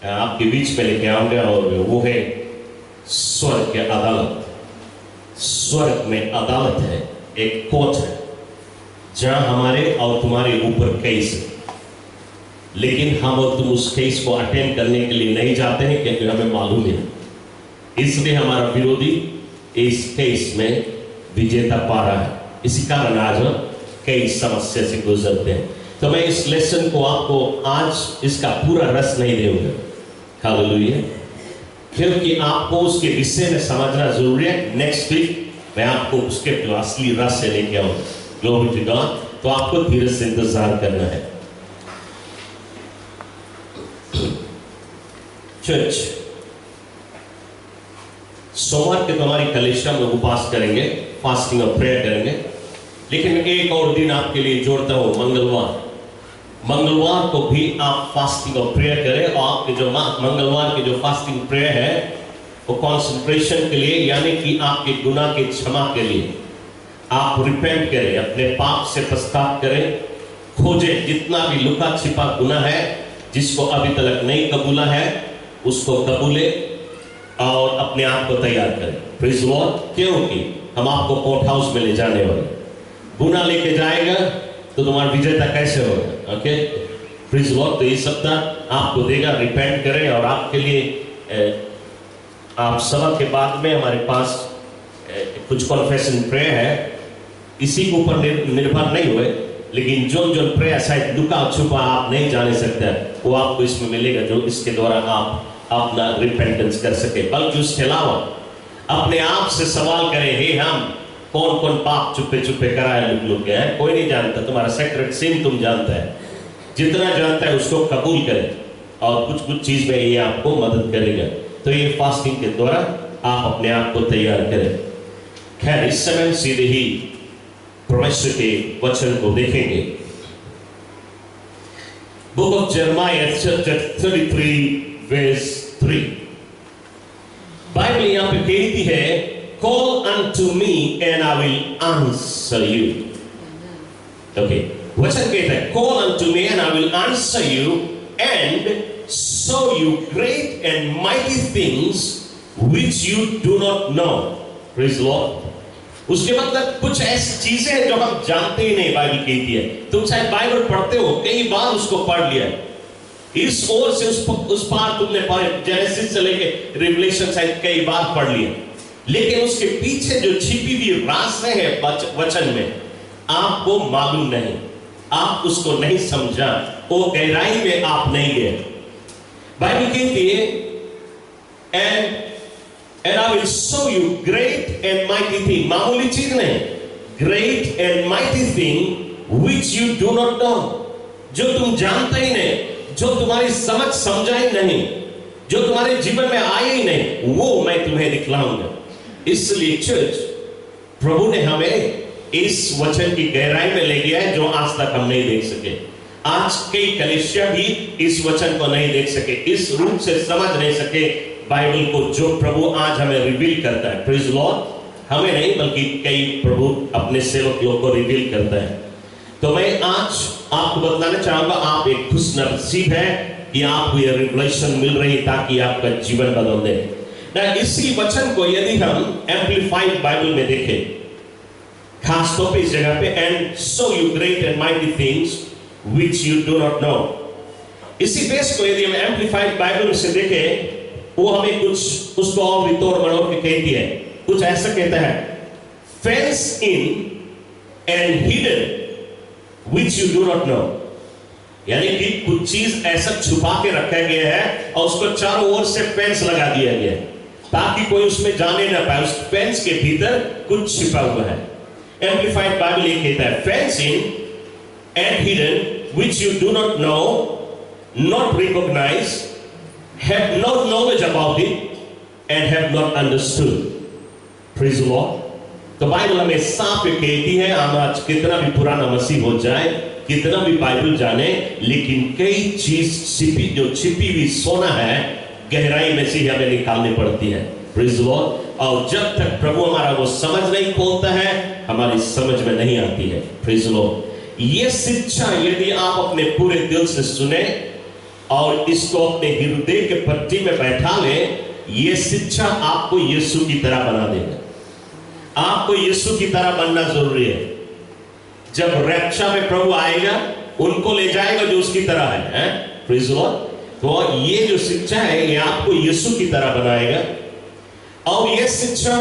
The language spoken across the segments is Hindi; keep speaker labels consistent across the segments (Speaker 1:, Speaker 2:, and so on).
Speaker 1: आपके बीच में लेके आऊंगा, और वो है स्वर्ग की अदालत। स्वर्ग में अदालत है, एक कोर्ट है जहां हमारे और तुम्हारे ऊपर केस है, लेकिन हम और तुम उस केस को अटेंड करने के लिए नहीं जाते हैं क्योंकि हमें मालूम है, इसलिए हमारा विरोधी इस केस में विजेता पा रहा है। इसी कारण आज हम कई समस्या से गुजरते हैं। तो मैं इस लेसन को आपको आज इसका पूरा रस नहीं दूंगा, हालेलुया, क्योंकि आपको उसके विषय में समझना जरूरी है। नेक्स्ट वीक मैं आपको उसके जो असली रस से लेके आऊंगा, ग्लोरी टू गॉड। तो आपको धीरे से इंतजार करना है। चर्च, सोमवार के तुम्हारी कलेक्शन में उपवास करेंगे, फास्टिंग और प्रेयर करेंगे, लेकिन एक और दिन आपके लिए जोड़ता हूं, मंगलवार। मंगलवार को भी आप फास्टिंग और प्रेयर करें। और आपके जो मंगलवार की जो फास्टिंग प्रेयर है वो कंसंट्रेशन के लिए, यानी कि आपके गुनाह के क्षमा के लिए आप रिपेंट करें, अपने पाप से पश्चाताप करें, खोजें जितना भी लुका छिपा गुनाह है जिसको अभी तक नहीं कबूला है उसको कबूले और अपने आप को तैयार करें। Praise Lord. क्योंकि हम आपको कोर्ट हाउस में ले जाने वाले, गुनाह लेके जाएगा तो तुम्हारा विजेता कैसे होगा? Okay, praise Lord. तो ये सप्ताह आपको देगा, रिपेंट करें। और आपके लिए आप सबक के बाद में हमारे पास कुछ कॉन्फेशन प्रेयर है, इसी के ऊपर निर्भर नहीं हुए, लेकिन जो जो प्रेयर शायद लुका छुपा आप नहीं जाने सकते वो आपको इसमें मिलेगा, जो इसके द्वारा आप अपना रिपेंटेंस कर सके। बल्कि उसके अलावा अपने आप से सवाल करें, हे हम कौन कौन पाप चुपे चुपे कराए लुक लुक के हैं, कोई नहीं जानता, तुम्हारा सेक्रेट सिन तुम जानता है, जितना जानता है उसको कबूल करें, और कुछ कुछ चीज में ये आपको मदद करेगा। तो ये फास्टिंग के द्वारा आप अपने आप को तैयार करें। खैर, इस समय सीधे ही परमेश्वर के वचन को देखेंगे। Book of Jeremiah chapter 33 verse 3। Bible यहां पे कहती है, call unto me and I will answer you। Okay, वचन कहता है, call unto me and I will answer you and show you great and mighty things which you do not know। Praise Lord। उसके मतलब कुछ ऐसी चीजें हैं जो हम जानते ही नहीं, बाइबल कहती है। तुम शायद बाइबल पढ़ते हो, कई बार उसको पढ़ लिया, इस ओर से उस पार तुमने जेनेसिस से लेके रिवलेशन शायद कई बार पढ़ लिया, लेकिन उसके पीछे जो छिपी हुई राज़ें हैं वचन में आपको मालूम नहीं, आप उसको नहीं समझा, वो गहराई में आप नहीं गए। बाइबल कहती है, and I will show you great and mighty thing, मामूली चीज नहीं, great and mighty thing which you do not know, जो तुम जानते ही नहीं, जो तुम्हारी समझ समझा ही नहीं, जो तुम्हारे जीवन में आए ही नहीं, वो मैं तुम्हें दिखलाऊंगा। इसलिए चर्च, प्रभु ने हमें इस वचन की गहराई में ले गया है जो आज तक हम नहीं देख सके। आज कई कलीसिया भी इस वचन को नहीं देख सके, इस रूप से समझ नहीं सके बाइबल को, जो प्रभु आज हमें रिवील करता है। Praise Lord. हमें नहीं बल्कि कई प्रभु अपने सेवक लोग को रिवील करता है। तो मैं आज आपको बतलाना चाहूंगा, आप एक खुश नसीब है कि आपको ये रिवलेशन मिल रही है ताकि आपका जीवन बदल दे। ना इसी वचन को यदि हम एम्पलीफाइड बाइबल में देखें, खास तौर पे इस जगह पे, and so you great and mighty things which you do not know, इसी बेस को यदि हम एम्पलीफाइड बाइबल से देखें, वो हमें कुछ उसको और भी तोड़ मरोड़ के कहती है। कुछ ऐसा कहता है, fence in and hidden which you do not know, यानी कि कुछ चीज ऐसा छुपा के रखा गया है और उसको चारों ओर से फेंस लगा दिया गया है ताकि कोई उसमें जाने ना पाए, उस फेंस के भीतर कुछ छिपा हुआ है। एम्पलीफाइड बाइबल ये कहता है, fence in and hidden which you do not know, not recognize, have not knowledge about it and have not understood। Praise the Lord। तो बाइबल हमें साफ कहती है, हम आज कितना भी पुराना मसीह हो जाए, कितना भी बाइबल जाने, लेकिन कई चीज जो छिपी हुई सोना है गहराई में से हमें निकालनी पड़ती है। Praise the Lord. और जब तक प्रभु हमारा वो समझ नहीं खोलता है, हमारी समझ में नहीं आती है। Praise the Lord. ये शिक्षा यदि आप अपने पूरे दिल से सुने और इसको अपने हृदय के पट्टी में बैठा लें, ये शिक्षा आपको यीशु की तरह बना देगा। आपको यीशु की तरह बनना जरूरी है। जब रैप्चर में प्रभु आएगा, उनको ले जाएगा जो उसकी तरह है, प्रेज़ लॉर्ड। तो ये जो शिक्षा है, ये आपको यीशु की तरह बनाएगा, और ये शिक्षा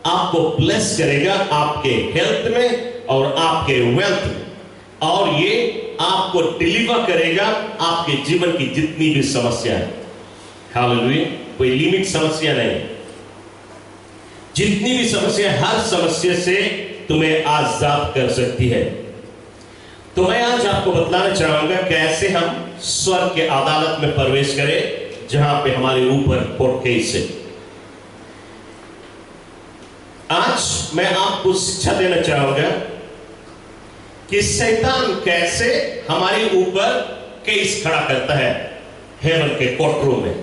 Speaker 1: आपको ब्लेस करेगा आपके हेल्थ में और आपके वेल्थ में, और ये आपको डिलीवर करेगा आपके जीवन की जितनी भी समस्या है। हालेलुया। कोई लिमिट समस्या नहीं, जितनी भी समस्या, हर समस्या से तुम्हें आजाद कर सकती है। तो मैं आज आपको बतलाना चाहूंगा कैसे हम स्वर्ग के अदालत में प्रवेश करें, जहां पे हमारे ऊपर कोर्ट केस है। आज मैं आपको शिक्षा देना चाहूंगा कि शैतान कैसे हमारे ऊपर केस खड़ा करता है हेवन के कोर्ट रूम में।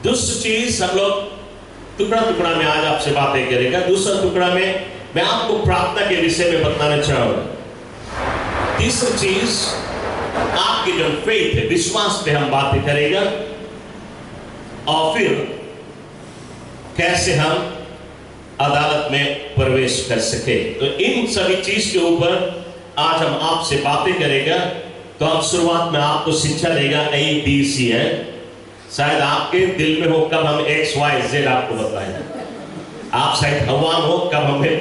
Speaker 1: दूसरी चीज हम लोग टुकड़ा टुकड़ा में आज आपसे बातें करेगा। दूसरा टुकड़ा में मैं आपको प्रार्थना के विषय में बताना चाहूंगा। तीसरी चीज आपकी जो फेथ है, विश्वास पे हम बातें करेगा, और फिर कैसे हम अदालत में प्रवेश कर सके। तो इन सभी चीज के ऊपर आज हम आपसे बातें करेगा। तो हम शुरुआत में आपको शिक्षा देगा ABC है, शायद आपके दिल में हो कब हम XYZ आपको बताएंगे। आप शायद हवान हो कब हमें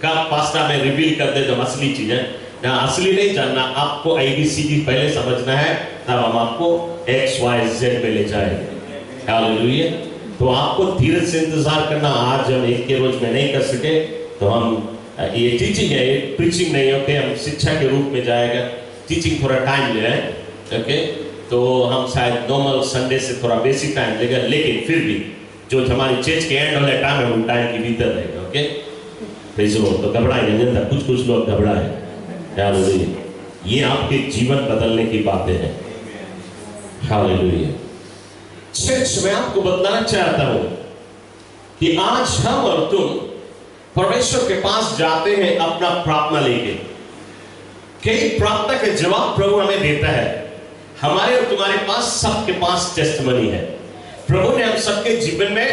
Speaker 1: कब पास्ता में रिवील कर दे जो असली चीज है ना। असली नहीं जानना, आपको ABCD पहले समझना है, तब हम आपको XYZ में ले जाएंगे। हालेलुया। तो आपको धीरज से इंतजार करना। आज हम एक के रोज में नहीं कर सके, तो हम ये टीचिंग है, प्रीचिंग नहीं। ओके, हम शिक्षा के रूप में जाएगा। टीचिंग थोड़ा टाइम ले रहा है, ओके, तो हम शायद नॉर्मल संडे से थोड़ा बेसिक टाइम लेगा, लेकिन फिर भी जो हमारी चर्च के एंड वाले टाइम है, उन टाइम के भीतर रहेगा। Okay, praise the Lord. तो घबराएंगे नहीं, कुछ लोग घबराए, हालेलुया। ये आपके जीवन बदलने की बातें हैं। हालेलुया। चर्च में आपको बताना चाहता हूं कि आज हम और तुम परमेश्वर के पास जाते हैं अपना प्रार्थना लेके। कई प्रार्थना के जवाब प्रभु हमें देता है। हमारे और तुम्हारे पास, सबके पास टेस्टिमनी है। प्रभु ने हम सबके जीवन में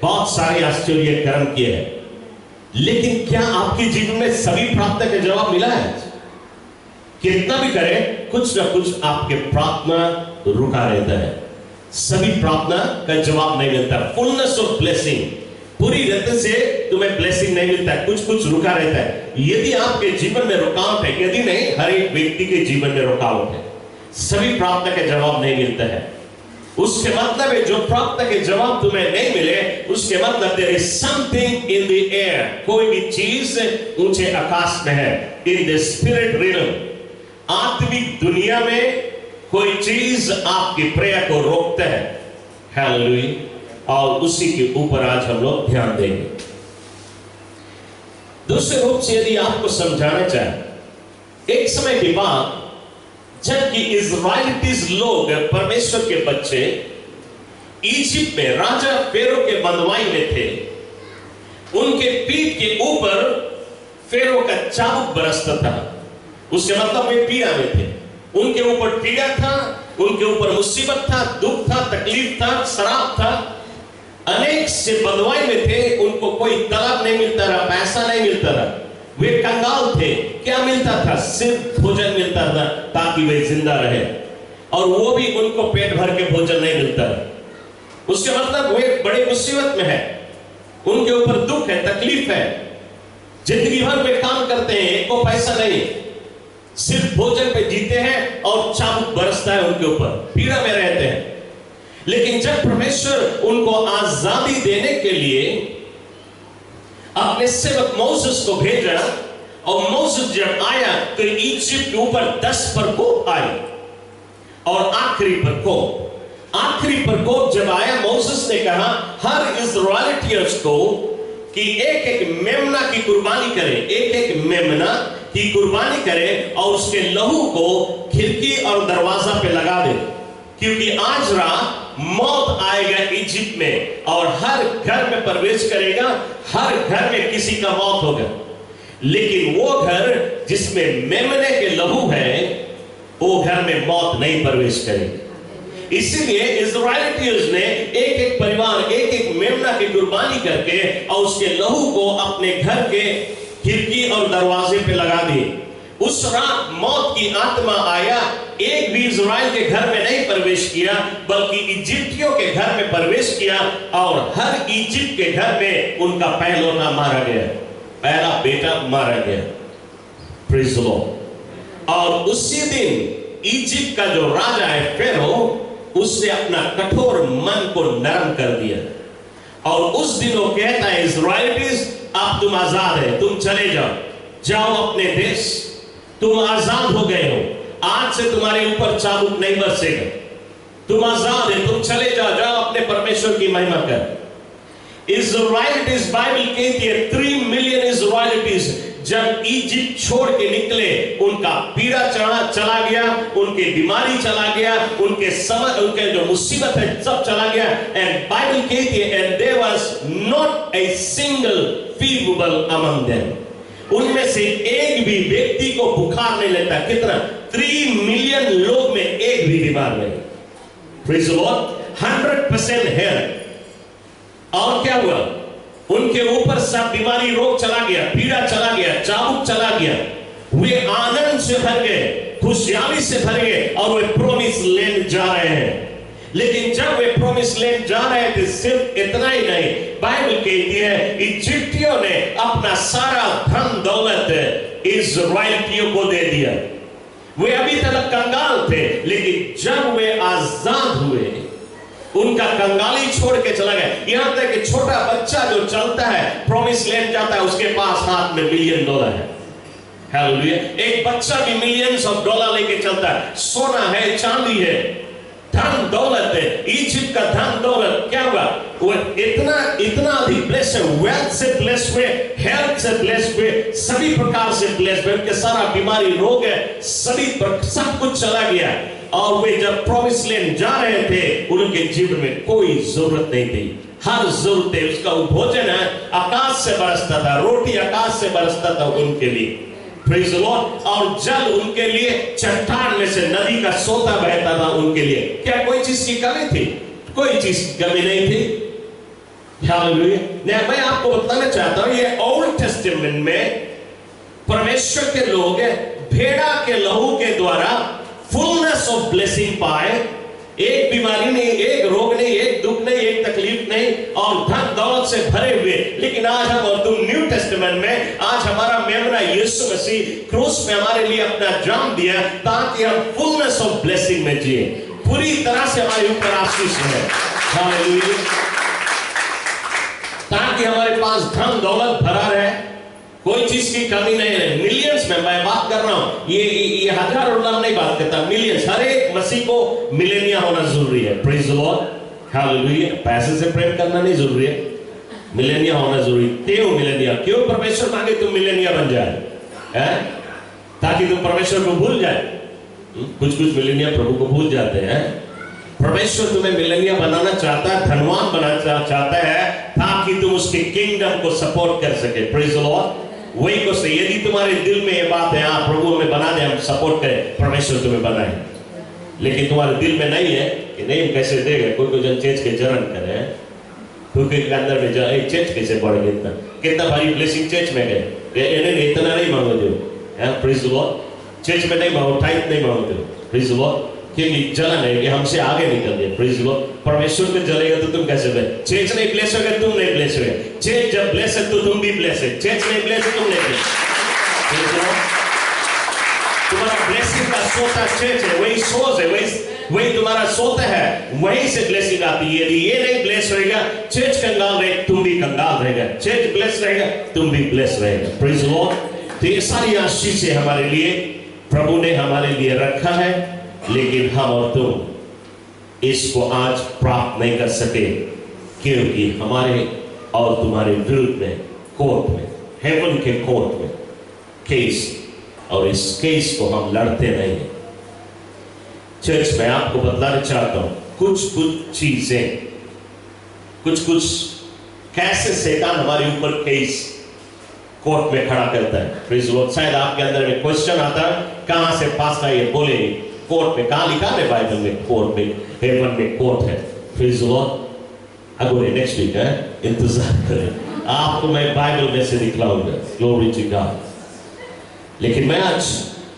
Speaker 1: बहुत सारे आश्चर्य कर्म किए हैं, लेकिन क्या आपके जीवन में सभी प्रार्थना के जवाब मिला है? कितना भी करें, कुछ ना कुछ आपके प्रार्थना रुका रहता है। सभी प्रार्थना का जवाब नहीं मिलता। फुलनेस ऑफ ब्लेसिंग, पूरी रीति से तुम्हें ब्लेसिंग नहीं मिलता है, कुछ कुछ रुका रहता है। यदि आपके जीवन में रुकावट है, यदि नहीं, हर एक व्यक्ति के जीवन में रुकावट है, सभी प्रार्थना के जवाब नहीं मिलता है। उसके मतलब है जो प्रार्थना के जवाब तुम्हें नहीं मिले, उसके मतलब there is something in the air, कोई भी चीज ऊंचे आकाश में है। इन द स्पिरिट रिलम, आत्मिक दुनिया में कोई चीज आपकी प्रेयर को रोकता है। हालेलुया। और उसी के ऊपर आज हम लोग ध्यान देंगे। दूसरे रूप से यदि आपको समझाना चाहे, एक समय के बाद जबकि इज़राइलिटीज लोग, परमेश्वर के बच्चे, इजिप्ट में राजा फेरो के बंधुआई में थे, उनके पीठ के ऊपर फेरो का चाबुक बरसता था। उसके मतलब वे पीड़ा में थे, उनके ऊपर पीड़ा था, उनके ऊपर मुसीबत था, दुख था, तकलीफ था, शराब था। अनेक से बंधुआई में थे, उनको कोई तलब नहीं मिलता रहा, पैसा नहीं मिलता रहा, वे कंगाल थे। क्या मिलता था? सिर्फ भोजन मिलता था ताकि वे जिंदा रहे, और वो भी उनको पेट भर के भोजन नहीं मिलता। उसके मतलब वे बड़े मुसीबत में है, उनके ऊपर दुख है, तकलीफ है, जिंदगी भर वे काम करते हैं, एक को पैसा नहीं, सिर्फ भोजन पे जीते हैं और चाबुक बरसता है उनके ऊपर, पीड़ा में रहते हैं। लेकिन जब परमेश्वर उनको आजादी देने के लिए अपने सेवक मोसेस को भेजा, और मोसेस जब आया तो इजिप्ट के ऊपर 10 प्रकोप आए, और आखिरी प्रकोप जब आया, मोसेस ने कहा हर इज़राइलिटियर्स को कि एक एक मेमना की कुर्बानी करें, एक एक मेमना की कुर्बानी करें, और उसके लहू को खिड़की और दरवाजा पे लगा दे, क्योंकि आज रात मौत आएगा इजिप्ट में, और हर घर में प्रवेश करेगा, हर घर में किसी का मौत होगा। लेकिन वो घर जिसमें मेमने के लहू है, वो घर में मौत नहीं प्रवेश करेगी। इसीलिए इस्राएलियों ने एक एक परिवार एक एक मेमना की कुर्बानी करके और उसके लहू को अपने घर के खिड़की और दरवाजे पे लगा दिए। उस रात मौत की आत्मा आया, एक भी इज़राइल के घर में नहीं प्रवेश किया, बल्कि इजिप्टियों के घर में प्रवेश किया और हर इजिप्ट के घर में उनका पहलौठा मारा गया, पहला बेटा मारा गया। Praise the Lord. और उसी दिन इजिप्ट का जो राजा है फेरो, उसने अपना कठोर मन को नरम कर दिया और उस दिन वो कहता है इज़राइलीज़, अब तुम आजाद है, तुम चले जाओ, जाओ अपने देश, तुम आजाद हो गए हो, आज से तुम्हारे ऊपर चाबुक नहीं बरसेगा, तुम आजाद है, तुम चले जाओ, जाओ अपने परमेश्वर की महिमा कर। इज़राइलिटीज़, बाइबल कहती है 3 मिलियन इज़राइलिटीज़ जब इजिप्ट छोड़ के निकले, उनका पीड़ा चला गया, उनकी बीमारी चला गया, उनके जो मुसीबत है सब चला गया। एंड बाइबल कहती है and there was not a single feeble among them, उनमें से एक भी व्यक्ति को बुखार नहीं लेता। कितना? 3 मिलियन लोग में एक भी बीमार नहीं। Praise the Lord. 100% हेल्थ। और क्या हुआ? उनके ऊपर सब बीमारी, रोग चला गया, पीड़ा चला गया, चाबुक चला गया, वे आनंद से भर गए, खुशहाली से भर गए और वे प्रॉमिस लैंड जा रहे हैं। लेकिन जब वे प्रॉमिस लैंड जा रहे थे, सिर्फ इतना ही नहीं, बाइबल कहती है इजिप्टियों ने अपना सारा धन दौलत इज़राइलियों को दे दिया। वे अभी तक कंगाल थे, लेकिन जब वे आजाद हुए, उनका कंगाली छोड़ के चला गया। यहां तक कि छोटा बच्चा जो चलता है, प्रॉमिस लैंड जाता है, उसके पास हाथ में $1 मिलियन है। हालेलुया। एक बच्चा भी $मिलियंस ऑफ डॉलर लेके चलता है, सोना है, चांदी है, धन दौलत है। इजिप्ट का धन दौलत क्या हुआ? वो इतना अधिक ब्लेस है, वेल्थ से ब्लेस हुए, हेल्थ से ब्लेस हुए, सभी प्रकार से ब्लेस हुए, उनके सारा बीमारी, रोग है, सब कुछ चला गया। और वे जब प्रॉमिस लैंड जा रहे थे, उनके जीवन में कोई जरूरत नहीं थी, हर जरूरत है, उसका भोजन है आकाश से बरसता था, रोटी आकाश से बरसता था उनके लिए। Praise the Lord. और जल उनके लिए चट्टान में से नदी का सोता बहता था उनके लिए। क्या कोई चीज की कमी थी? कोई चीज की कमी नहीं थी। हालेलुया। मैं आपको बताना चाहता हूं, ये ओल्ड टेस्टामेंट में परमेश्वर के लोग भेड़ा के लहू के द्वारा फुलनेस ऑफ ब्लेसिंग पाए। एक बीमारी नहीं, एक रोग नहीं, एक दुख नहीं, एक तकलीफ नहीं, और धन दौलत से भरे हुए। लेकिन आज हम और तुम न्यू टेस्टामेंट में, आज हमारा मेमना यीशु मसीह क्रूस में हमारे लिए अपना जान दिया, ताकि हम फुलनेस ऑफ ब्लेसिंग में जिए, पूरी तरह से हमारे ऊपर आशीष है। हालेलुया। ताकि हमारे पास धन दौलत भरा रहे, कोई चीज की कमी नहीं है। मिलियंस में मैं बात कर रहा हूं, ये हजारों लाख नहीं बात करता, मिलियंस। हर एक मसीह को मिलेनिया होना जरूरी है। Praise the Lord. हालेलुया। पैसे से प्रेम करना नहीं जरूरी है, मिलेनिया होना जरूरी। क्यों मिलेनिया? क्यों परमेश्वर मांगे तुम मिलेनिया बन जाए, ताकि तुम परमेश्वर को भूल जाए। कुछ मिलेनिया प्रभु को भूल जाते हैं। परमेश्वर तुम्हें मिलेनिया बनाना चाहता है, धनवान बनाना चाहता है, ताकि तुम उसके किंगडम को सपोर्ट कर सके। Praise the Lord. वही को से यदि तुम्हारे दिल में ये बात है, हाँ प्रभु हमें बना दे, हम सपोर्ट करें, परमेश्वर तुम्हें बनाए, लेकिन तुम्हारे दिल में नहीं है कि नहीं कैसे देगा, कोई जन चेंज के जरन करे, क्योंकि के अंदर में चेंज कैसे बढ़ गया, कितना भारी ब्लेसिंग चेंज में गए, इतना नहीं मांगो जो, प्रेज़ द लॉर्ड। चेंज में नहीं मांगो, टाइट नहीं मांगो जो, प्रेज़ द लॉर्ड, क्योंकि जलन है कि हमसे आगे निकल गए। Praise the Lord. परमेश्वर में जलेगा तो तुम कैसे ब्लेस? चेंज नहीं ब्लेस होगा, तुम नहीं ब्लेस होगे। चेंज जब ब्लेस है तो तुम भी ब्लेस है, चेंज नहीं ब्लेस है तुम नहीं ब्लेस। तुम्हारा ब्लेसिंग का सोता चेंज है, वही सोच है, वही तुम्हारा सोता है, वहीं से ब्लेसिंग आती है। यदि ये नहीं ब्लेस रहेगा, चेंज कंगाल रहे, तुम भी कंगाल रहेगा, चेंज ब्लेस रहेगा, तुम भी ब्लेस रहेगा। Praise the Lord. तो ये सारी आशीष हमारे लिए प्रभु ने हमारे लिए रखा है, लेकिन हम और तुम इसको आज प्राप्त नहीं कर सके, क्योंकि हमारे और तुम्हारे विरुद्ध में कोर्ट में, हेवन के कोर्ट में केस, और इस केस को हम लड़ते नहीं। चर्च में आपको बताना चाहता हूं, कुछ चीजें, कुछ कैसे शैतान हमारे ऊपर केस कोर्ट में खड़ा करता है। प्लीज शायद आपके अंदर में क्वेश्चन आता है, कहां से पास ये बोले कोर्ट में, कहां लिखा है बाइबल में कोर्ट में? हेवन में कोर्ट है। Praise the Lord. अगले नेक्स्ट वीक है, इंतजार करें, आपको मैं बाइबल में से दिखलाऊंगा। Glory to God. लेकिन मैं आज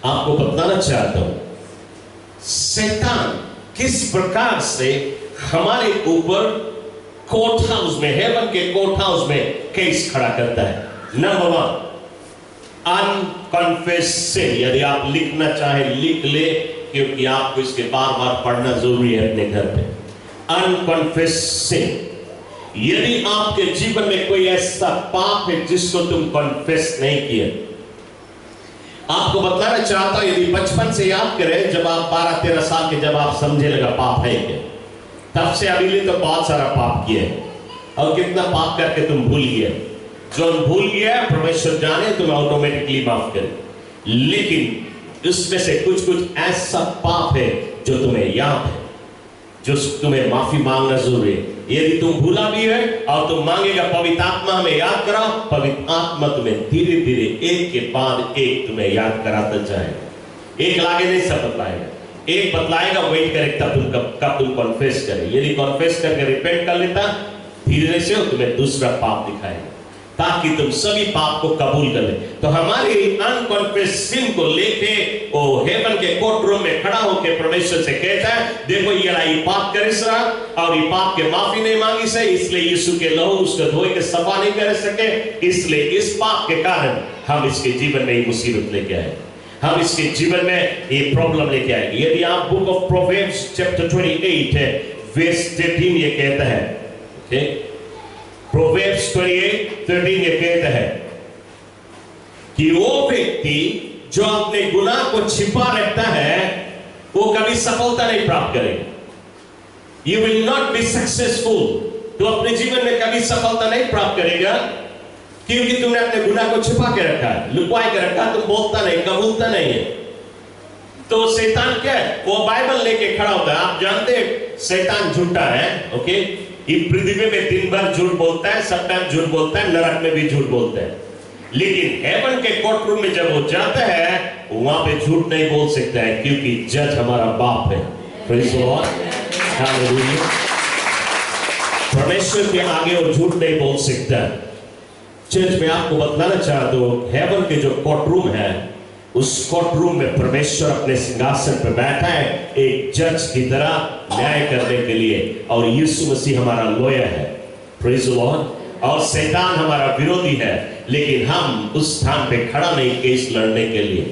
Speaker 1: आपको बताना चाहता हूं शैतान किस प्रकार से हमारे ऊपर कोर्ट हाउस में, हेवन के कोर्ट हाउस में केस खड़ा करता है। नंबर 1, अनकन्फेस्ड सिन। यदि आप लिखना चाहे लिख ले, क्योंकि आपको इसके बार बार पढ़ना जरूरी है अपने घर पे। अनकन्फेस्ड सिन, यदि आपके जीवन में कोई ऐसा पाप है जिसको तुम कन्फेस नहीं किया, आपको बताना चाहता हूं, यदि बचपन से याद करें, जब आप 12-13 साल के जब आप समझे लगा पाप है क्या, तब से अभी ले तो बहुत सारा पाप किया है, और कितना पाप करके तुम भूल गए। जो भूल गया परमेश्वर जाने, तुम ऑटोमेटिकली माफ करे। लेकिन उसमें से कुछ ऐसा पाप है जो तुम्हें याद है, जो तुम्हें माफी मांगना जरूरी है। यदि तुम भूला भी है और तुम मांगेगा, पवित्र आत्मा हमें याद कराओ, पवित्र आत्मा तुम्हें धीरे धीरे एक के बाद एक तुम्हें याद कराता जाएगा। एक लागे नहीं सब बतलाएगा, एक बतलाएगा, वेट करे कब तुम कॉन्फेस करे। यदि कॉन्फेस करके रिपेंट कर लेता, धीरे से तुम्हें दूसरा पाप दिखाएगा, ताकि तुम सभी पाप को कबूल कर ले। तो हमारी अनकन्फेस्ड सिन को लेके वो हेवन के कोर्ट रूम में खड़ा होकर परमेश्वर से कहता है, देखो ये पाप करे सरा, और ये पाप के माफी नहीं मांगी से, इसलिए यीशु के लहू उसको धोए के सफा नहीं कर सके, इसलिए इस पाप के कारण हम इसके जीवन में ये मुसीबत लेके आए, हम इसके जीवन में ये प्रॉब्लम लेके आएंगे। यदि आप बुक ऑफ प्रोवेर्ब्स चैप्टर 28 है वर्स 13 ये कहता है, ओके, प्रोवेर्ब्स 28:13 ये कहता है कि वो व्यक्ति जो अपने गुनाह को छिपा रखता है वो कभी सफलता नहीं प्राप्त करेगा। You will not be successful। तो अपने जीवन में कभी सफलता नहीं प्राप्त करेगा, क्योंकि तुमने अपने गुनाह को छिपा के रखा है, लुकवा के रखा, तुम बोलता नहीं, कबूलता नहीं है। तो शैतान क्या है, वो बाइबल लेके खड़ा होता है। आप जानते हैं शैतान झूठा है, ओके, ये पृथ्वी में दिन भर झूठ बोलता है, सब टाइम झूठ बोलता है, नरक में भी झूठ बोलता है। लेकिन हेवन के कोर्ट रूम में जब वो जाता है, वहां पे झूठ नहीं बोल सकता है, क्योंकि जज हमारा बाप है। Praise the Lord, hallelujah. परमेश्वर के आगे वो झूठ नहीं बोल सकता। चर्च में आपको बतलाना चाहता हूं, हेवन के जो कोर्ट रूम है, उस कोर्ट रूम में परमेश्वर अपने सिंहासन पर बैठा है, एक जज की तरह न्याय करने के लिए, और यीशु मसीह हमारा लॉयर है। Praise the Lord. और शैतान हमारा विरोधी है, लेकिन हम उस स्थान पे खड़ा नहीं केस लड़ने के लिए।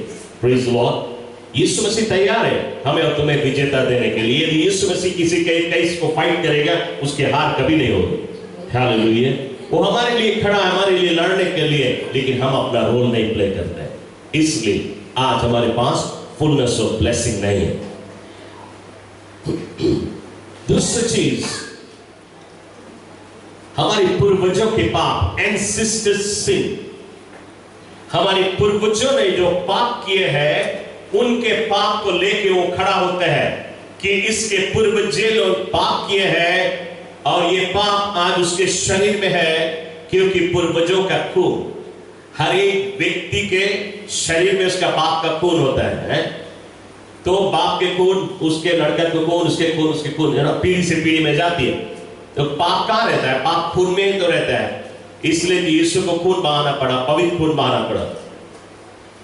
Speaker 1: Praise the lord. Yeshu Masih तैयार है हमें और तुम्हें विजेता देने के लिए। यदि यीशु मसीह किसी के केस को फाइट करेगा, उसकी हार कभी नहीं होगी। हालेलुया। वो हमारे लिए खड़ा है, हमारे लिए लड़ने के लिए, लेकिन हम अपना रोल नहीं प्ले करते हैं, इसलिए आज हमारे पास फुलनेस ऑफ ब्लेसिंग नहीं है। दूसरी चीज, हमारे पूर्वजों के पाप, एंसेस्टर्स सिन। हमारे पूर्वजों ने जो पाप किए हैं, उनके पाप को लेके वो खड़ा होता है कि इसके पूर्वज लोग पाप किए हैं, और ये पाप आज उसके शरीर में है, क्योंकि पूर्वजों का खून, हर एक व्यक्ति के शरीर में उसका बाप का खून होता है। तो बाप के खून, उसके लड़का के खून, उसके खून, उसके खून, पीढ़ी से पीढ़ी में जाती है। तो पाप कहां रहता है? पाप खून में ही तो रहता है। इसलिए यीशु को खून बहाना पड़ा, पवित्र खून बहाना पड़ा।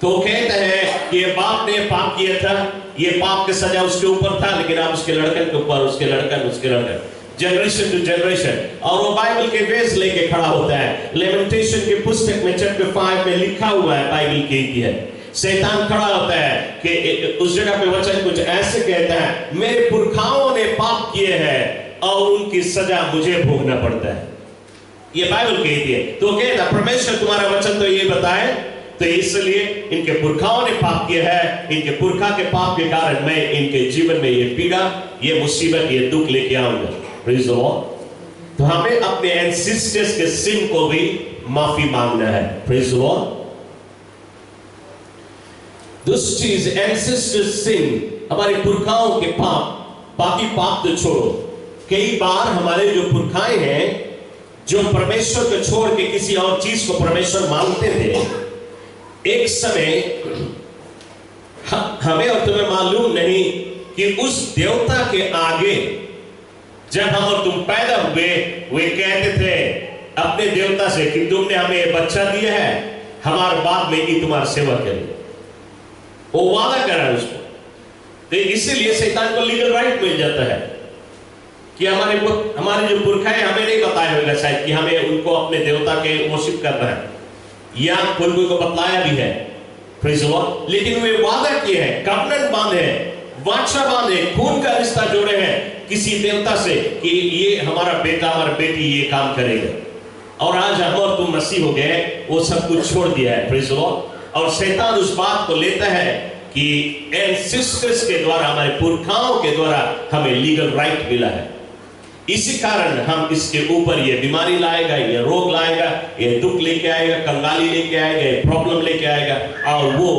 Speaker 1: तो कहते हैं कि ये बाप ने पाप किया था, ये पाप की सजा उसके ऊपर था, लेकिन आप उसके लड़कन के ऊपर, उसके लड़कन, जनरेशन टू जनरेशन। और वो बाइबल के वेस लेके खड़ा होता है। लेमेंटेशन की पुस्तक में चैप्टर 5 में लिखा हुआ है, बाइबल की है, शैतान खड़ा होता है कि उस जगह पे वचन कुछ ऐसे कहता है, मेरे पुरखाओं ने पाप किए हैं और उनकी सजा मुझे भोगना पड़ता है। ये बाइबल कहती है। तो कहता परमेश्वर तुम्हारा वचन तो ये बताए, तो इसलिए इनके पुरखाओं ने पाप किया है, इनके पुरखा के पाप के कारण मैं इनके जीवन में ये पीड़ा, ये मुसीबत, ये दुख लेके आऊंगा। Praise the Lord. तो हमें अपने एंसेस्टर्स के सिन को भी माफी मांगना है। Praise the Lord. दूसरी चीज, एंसेस्टर्स सिन, हमारे पुरखाओं के पाप। बाकी पाप तो छोड़ो, कई बार हमारे जो पुरखाएं हैं, जो परमेश्वर को छोड़ के किसी और चीज को परमेश्वर मानते थे, एक समय हमें और तुम्हें मालूम नहीं कि उस देवता के आगे जब हम और तुम पैदा हुए, वे कहते थे अपने देवता से कि तुमने हमें ये बच्चा दिया है, हमारे बाद में ही तुम्हारी सेवा करेंगे। वो वादा करा है उसको। तो इसीलिए शैतान को लीगल राइट मिल जाता है कि हमारे जो पुरखा है, हमें नहीं बताया होगा शायद कि हमें उनको अपने देवता के वर्शिप करना है, या कोई को बतलाया भी है, लेकिन वे वादा किए हैं, कवनेंट बांधे हैं, वाचा बांधे, खून का रिश्ता जोड़े हैं किसी देवता से कि ये हमारा बेटा हमारा बेटी ये काम करेगा। और आज हम और तुम मसीह हो गए, वो सब कुछ छोड़ दिया है, प्रेज़ द लॉर्ड। और शैतान उस बात को लेता है कि एंसेस्टर्स के द्वारा, हमारे पुरखाओं के द्वारा हमें लीगल राइट मिला है, इसी कारण हम इसके ऊपर ये बीमारी लाएगा, ये रोग लाएगा, ये दुख लेके आएगा, कंगाली लेके आएगा, ये प्रॉब्लम लेके आएगा, और वो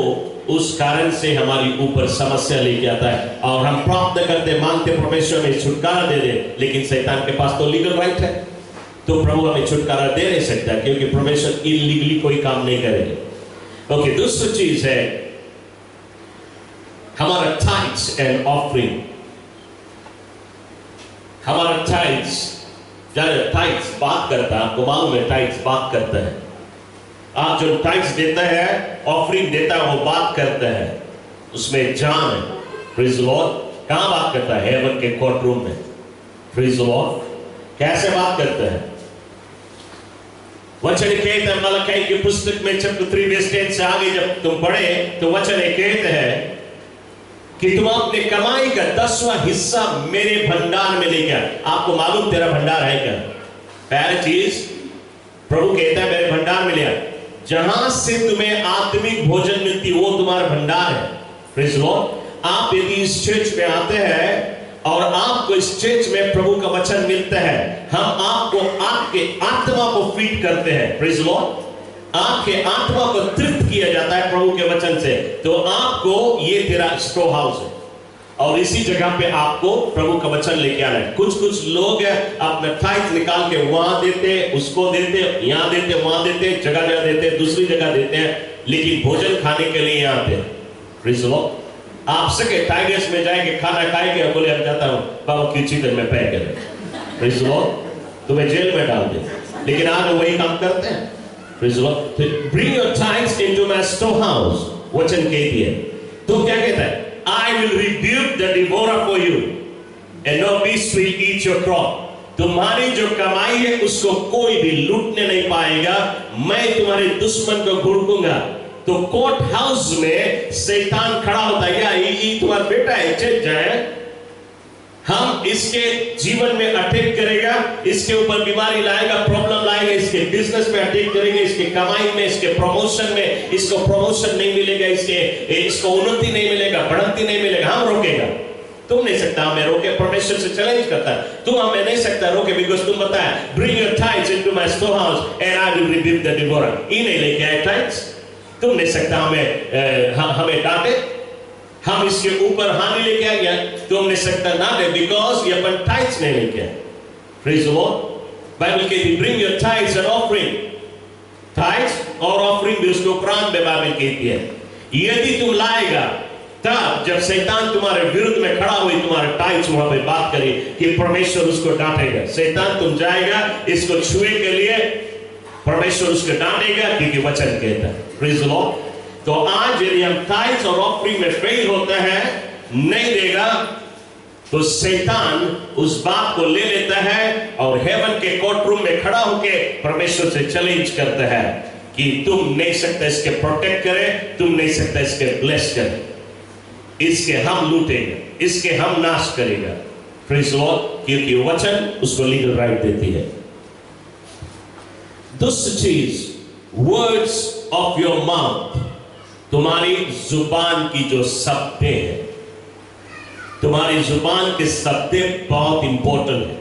Speaker 1: उस कारण से हमारी ऊपर समस्या लेके आता है। और हम प्रार्थना करते, मांगते परमेश्वर में छुटकारा दे दे, लेकिन शैतान के पास तो लीगल राइट है, तो प्रभु हमें छुटकारा दे नहीं सकता, क्योंकि परमेश्वर इलीगली कोई काम नहीं करेगा। ओके, दूसरी चीज है हमारा टाइट्स एंड ऑफरिंग। हमारा टाइट्स, जब टाइट्स बात करता है, आपको मालूम है टाइट्स बात करता है। आप जो टाइट्स देता है, ऑफरिंग देता है, वो बात करता है, उसमें जान है, प्रेज़ द लॉर्ड। कहां बात करता है? हेवन के कोर्ट रूम में, प्रेज़ द लॉर्ड। कैसे बात करता है? वचन कहता है मलकी की पुस्तक में चैप्टर 3 वर्स 10 से आगे जब तुम पढ़े तो वचन कहता है कि तुम अपने कमाई का 10वां हिस्सा मेरे भंडार में लेके आओ। आपको मालूम तेरा भंडार है क्या? पहली चीज प्रभु कहता है मेरे भंडार में ले आओ। जहां से तुम्हें आत्मिक भोजन मिलती वो तुम्हारा भंडार है, प्रेज़ द लॉर्ड। आप यदि इस चर्च में आते हैं और आपको इस चर्च में प्रभु का वचन मिलता है, हम आपको आपके आत्मा को फीड करते हैं, प्रेज़ द लॉर्ड। आपके आत्मा को तृप्त किया जाता है प्रभु के वचन से, तो आपको ये तेरा स्टोर हाउस है, और इसी जगह पे आपको प्रभु का वचन लेके आना है। कुछ लोग अपना टाइट निकाल के वहां देते, उसको देते, यहाँ देते, वहां देते, जगह जगह देते, दूसरी जगह देते हैं, लेकिन भोजन खाने के लिए यहाँ आते हैं, प्रेज़ द लॉर्ड। आप सके टाइगर्स में जाएंगे, खाना खाएंगे, बोले हम जाता हूँ बाबा की चिकन में पैक करें, प्रेज़ द लॉर्ड, तुम्हें जेल में डाल दे, लेकिन आज वही काम करते हैं, praise the Lord. Bring your tithes into my storehouse, वचन कहती है। तो क्या कहता है? I will rebuke the devourer for you, and no beast will eat your crop. तुम्हारी जो कमाई है उसको कोई भी लूटने नहीं पाएगा, मैं तुम्हारे दुश्मन को घुड़कूंगा। तो कोर्ट हाउस में शैतान खड़ा होता है, ये तुम्हारा बेटा है, चल जाए, हम इसके जीवन में अटैक करेगा, इसके ऊपर बीमारी लाएगा, प्रॉब्लम लाएगा, इसके बिजनेस में अटैक करेंगे, इसके कमाई में, इसके प्रमोशन में, इसको प्रमोशन नहीं मिलेगा, इसको उन्नति नहीं मिलेगा, बढ़ंती नहीं मिलेगा, हम रोकेगा। तुम नहीं सकता हमें रोके, परमेश्वर से चैलेंज करता है, तुम हमें नहीं सकता रोके, बिकॉज़ तुम बताया bring your tithes into my storehouse and I will rebuke the devourer. ये नहीं लेके आए टाइट्स, तुम नहीं सकता हमें डांटे, हम इसके ऊपर हानि लेके आ गया, तुम नहीं सकता ना दे, बिकॉज ये अपन टाइट्स नहीं लेके आए, प्रेज़ द लॉर्ड। बाइबल कहती है bring your tights and offering, tights और ऑफरिंग भी उसके उपरांत में बाइबल कहती है। यदि तुम लाएगा, तब जब शैतान तुम्हारे विरुद्ध में खड़ा हुई, तुम्हारे टाइट्स वहां पे बात करे कि परमेश्वर उसको डांटेगा। शैतान तुम जाएगा इसको छुए के लिए, परमेश्वर उसको डांटेगा, क्योंकि वचन कहता है, प्रेज़ द लॉर्ड। तो आज यदि हम टाइट्स और ऑफरिंग में फेल होता है, नहीं देगा, तो शैतान उस बात को ले लेता है और हेवन के कोर्ट रूम में खड़ा होकर परमेश्वर से चैलेंज करता है कि तुम नहीं सकता इसके प्रोटेक्ट करे, तुम नहीं सकता इसके ब्लेस करे, इसके हम लूटेंगे, इसके हम नाश करेगा, प्रेज़ द लॉर्ड, क्योंकि वचन उसको लीगल राइट देती है। दूसरी चीज, वर्ड्स ऑफ योर माउथ, तुम्हारी जुबान की जो शब्द है, तुम्हारी जुबान के शब्द बहुत इंपॉर्टेंट है।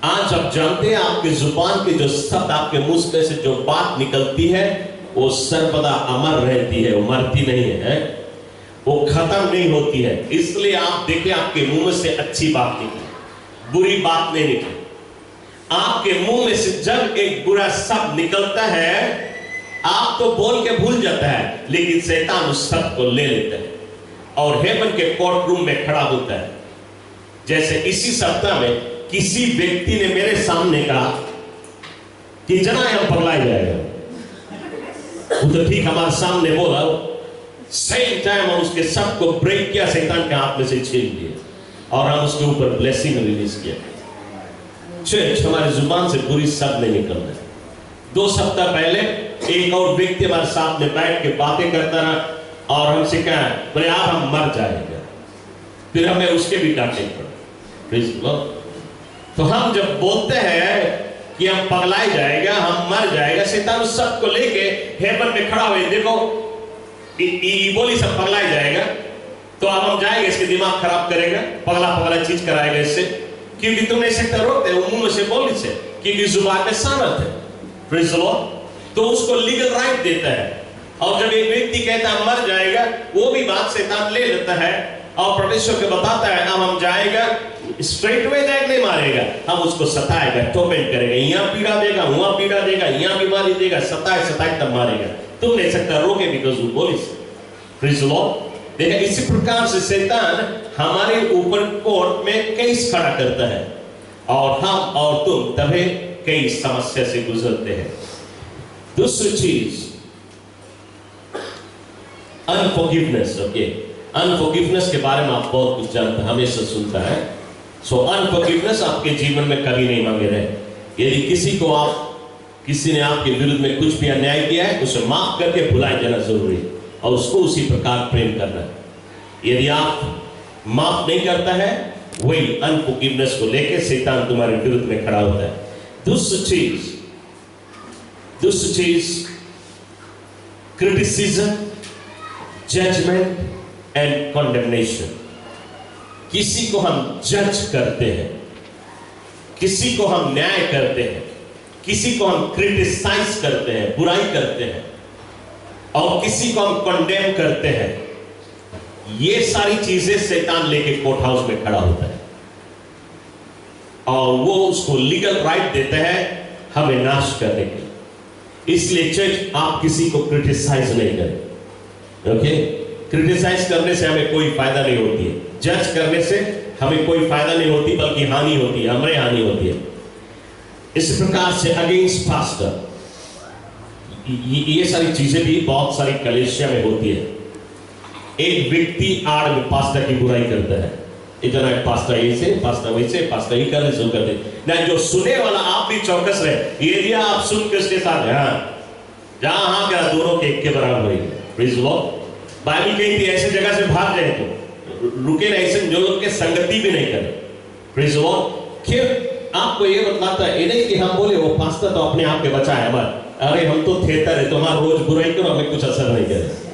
Speaker 1: आज आप जानते हैं आपके जुबान के जो शब्द, आपके मुंह से जो बात निकलती है, वो सर्वदा अमर रहती है, वो मरती नहीं है, वो खत्म नहीं होती है। इसलिए आप देखें आपके मुंह में से अच्छी बात निकली, बुरी बात नहीं निकली। आपके मुंह में से जब एक बुरा शब्द निकलता है, आप तो बोल के भूल जाता है, लेकिन शैतान उस शब्द को ले लेता है और हेवन के कोर्ट रूम में खड़ा होता है। जैसे इसी सप्ताह में किसी व्यक्ति ने मेरे सामने कहा कि जना हम पगलाए जाएगा, वो तो ठीक हमारे सामने बोला, सेम टाइम हम उसके सब को ब्रेक किया, शैतान के हाथ में से छीन लिया और हम उसके ऊपर ब्लेसिंग रिलीज किया। चर्च, हमारे जुबान से बुरी शब्द नहीं निकलना। 2 सप्ताह पहले एक और व्यक्ति हमारे साथ में बैठ के बातें करता रहा और हमसे कहा, बोले आप हम मर जाएंगे। फिर हमें उसके भी डांटे पड़ा। तो हम जब बोलते हैं कि हम पगलाए जाएगा, हम मर जाएगा, शैतान उस सब को लेके हेवन में खड़ा हुए, देखो बोली सब पगलाए जाएगा, तो अब हम जाएंगे, इसके दिमाग खराब करेगा, पगला चीज कराएगा इससे, क्योंकि तुम ऐसे करोगे मुंह से बोली से, क्योंकि जुबान में सामर्थ है। Praise the Lord. तो उसको लीगल राइट देता है। और जब एक व्यक्ति कहता है मर जाएगा, वो भी बात शैतान ले लेता है और परमेश्वर को बताता है अब हम जाएगा, स्ट्रेट वे जाएगा, नहीं मारेगा, हम उसको सताएगा, टॉर्मेंट करेगा, यहाँ पीड़ा देगा, वहां पीड़ा देगा, यहाँ बीमारी देगा, सताए तब मारेगा। तुम नहीं सकता रोके, बिकॉज वो बोली। Praise the Lord. देखा, इसी प्रकार से शैतान हमारे ऊपर कोर्ट में केस खड़ा करता है और हम और तुम तभी कई समस्या से गुजरते हैं। दूसरी चीज, अनफॉरगिवनेस। ओके, अनफॉरगिवनेस के बारे में आप बहुत कुछ जानते हैं, हमेशा सुनता है। सो अनफॉरगिवनेस आपके जीवन में कभी नहीं मांगे रहे। यदि किसी ने आपके विरुद्ध में कुछ भी अन्याय किया है, उसे माफ करके भुलाए जाना जरूरी है और उसको उसी प्रकार प्रेम करना है। यदि आप माफ नहीं करता है, वही अनफॉरगिवनेस को लेकर शैतान तुम्हारे विरुद्ध में खड़ा होता है। दूसरी चीज क्रिटिसिज्म, जजमेंट एंड कॉन्डेमनेशन। किसी को हम जज करते हैं, किसी को हम न्याय करते हैं, किसी को हम क्रिटिसाइज करते हैं, बुराई करते हैं, और किसी को हम कंडेम करते हैं। ये सारी चीजें शैतान लेके कोर्ट हाउस में खड़ा होता है और वो उसको लीगल राइट देता है हमें नाश करने के लिए। इसलिए चर्च, आप किसी को क्रिटिसाइज नहीं करें। ओके, क्रिटिसाइज करने से हमें कोई फायदा नहीं होती है, जज करने से हमें कोई फायदा नहीं होती, बल्कि हानि होती है, हमारे हानि होती है। इस प्रकार से अगेंस्ट पास्टर, ये सारी चीजें भी बहुत सारी कलीसिया में होती है। एक व्यक्ति आड़ में पास्टर की बुराई करता है, इतना पास्टर ऐसे, पास्टर वैसे, पास्टर ही कर रहे, सो कर दे ना। जो सुने वाला, आप भी चौकस रहे। ये दिया आप सुन के उसके साथ जहां हाँ क्या, दोनों के एक के बराबर होगी। Praise the Lord. बाइबल कहती है ऐसे जगह से भाग जाए, तो रुके ना, ऐसे जो लोग के संगति भी नहीं करें। Praise the Lord. फिर आपको ये बतलाता है, ये नहीं कि हम बोले वो पास्टर तो अपने आप के बचा है हमारे, अरे हम तो थिएटर है, तुम्हारा रोज बुराई करो, हमें कुछ असर नहीं करे।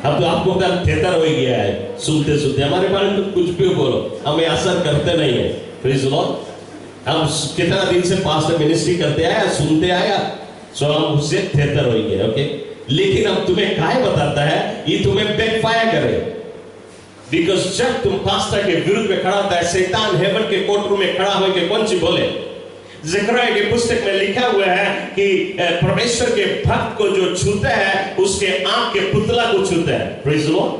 Speaker 1: अब तो आपको क्या थिएटर हो गया है, सुनते सुनते हमारे बारे में कुछ भी बोलो, हमें असर करते नहीं है। Praise the Lord. हम कितना दिन से पास्टर मिनिस्ट्री करते आया, सुनते आया, सो हम उससे थिएटर हो गए। ओके, लेकिन अब तुम्हें काय बताता है, ये तुम्हें बैकफायर करे। बिकॉज जब तुम पास्टर के विरुद्ध में खड़ा होता है, शैतान हेवन के कोर्टरूम में खड़ा होकर कौन सी बोले। ज़करिया की पुस्तक में लिखा हुआ है कि परमेश्वर के भक्त को जो छूता है, उसके आंख के पुतला को छूता है। Praise the Lord.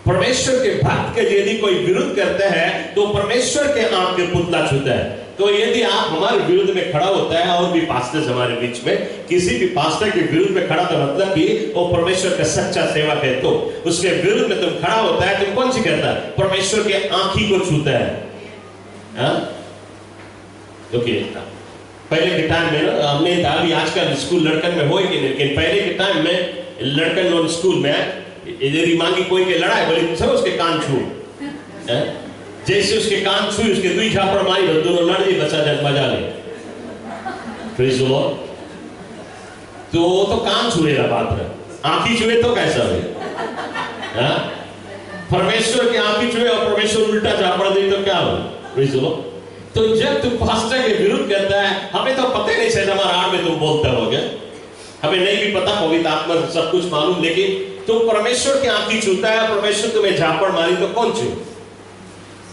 Speaker 1: परमेश्वर के भक्त के यदि कोई विरुद्ध करता है, तो परमेश्वर के आंख के पुतला छूता है। तो यदि आप हमारे विरुद्ध में खड़ा होता है, और भी पास्टर्स हमारे बीच में, किसी भी पास्टर के विरुद्ध में खड़ा, तो मतलब कि वो परमेश्वर का सच्चा सेवक है। तो उसके विरुद्ध में तुम खड़ा होता है, तुम कौन सी करता है, परमेश्वर के आंखी को छूता है। ओके, पहले के टाइम में ना, हमने अभी आजकल स्कूल लड़कन में होएगी, लेकिन पहले के टाइम में लड़कन लोग स्कूल में यदि मांगी कोई के लड़ाई, बोले सब उसके कान छू, जैसे उसके कान छुई, उसके दुई झापड़ मारी, दोनों लड़ दी, बचा जाए, मजा ले। Praise the Lord. तो वो तो कान छुएगा बात है, आंखी छुए तो कैसा है? परमेश्वर की आंखी छुए और परमेश्वर उल्टा झापड़ दे तो क्या हो? Praise the Lord. तो जब तुम पास्टर के विरुद्ध करता है, हमें तो पता ही नहीं शायद हमारा आड़ में तुम बोलते होगे, हमें नहीं भी पता, पवित्र आत्मा सब कुछ मालूम, लेकिन तुम परमेश्वर की आंखी छूता है, परमेश्वर तुम्हें झापड़ मारी तो कौन छू?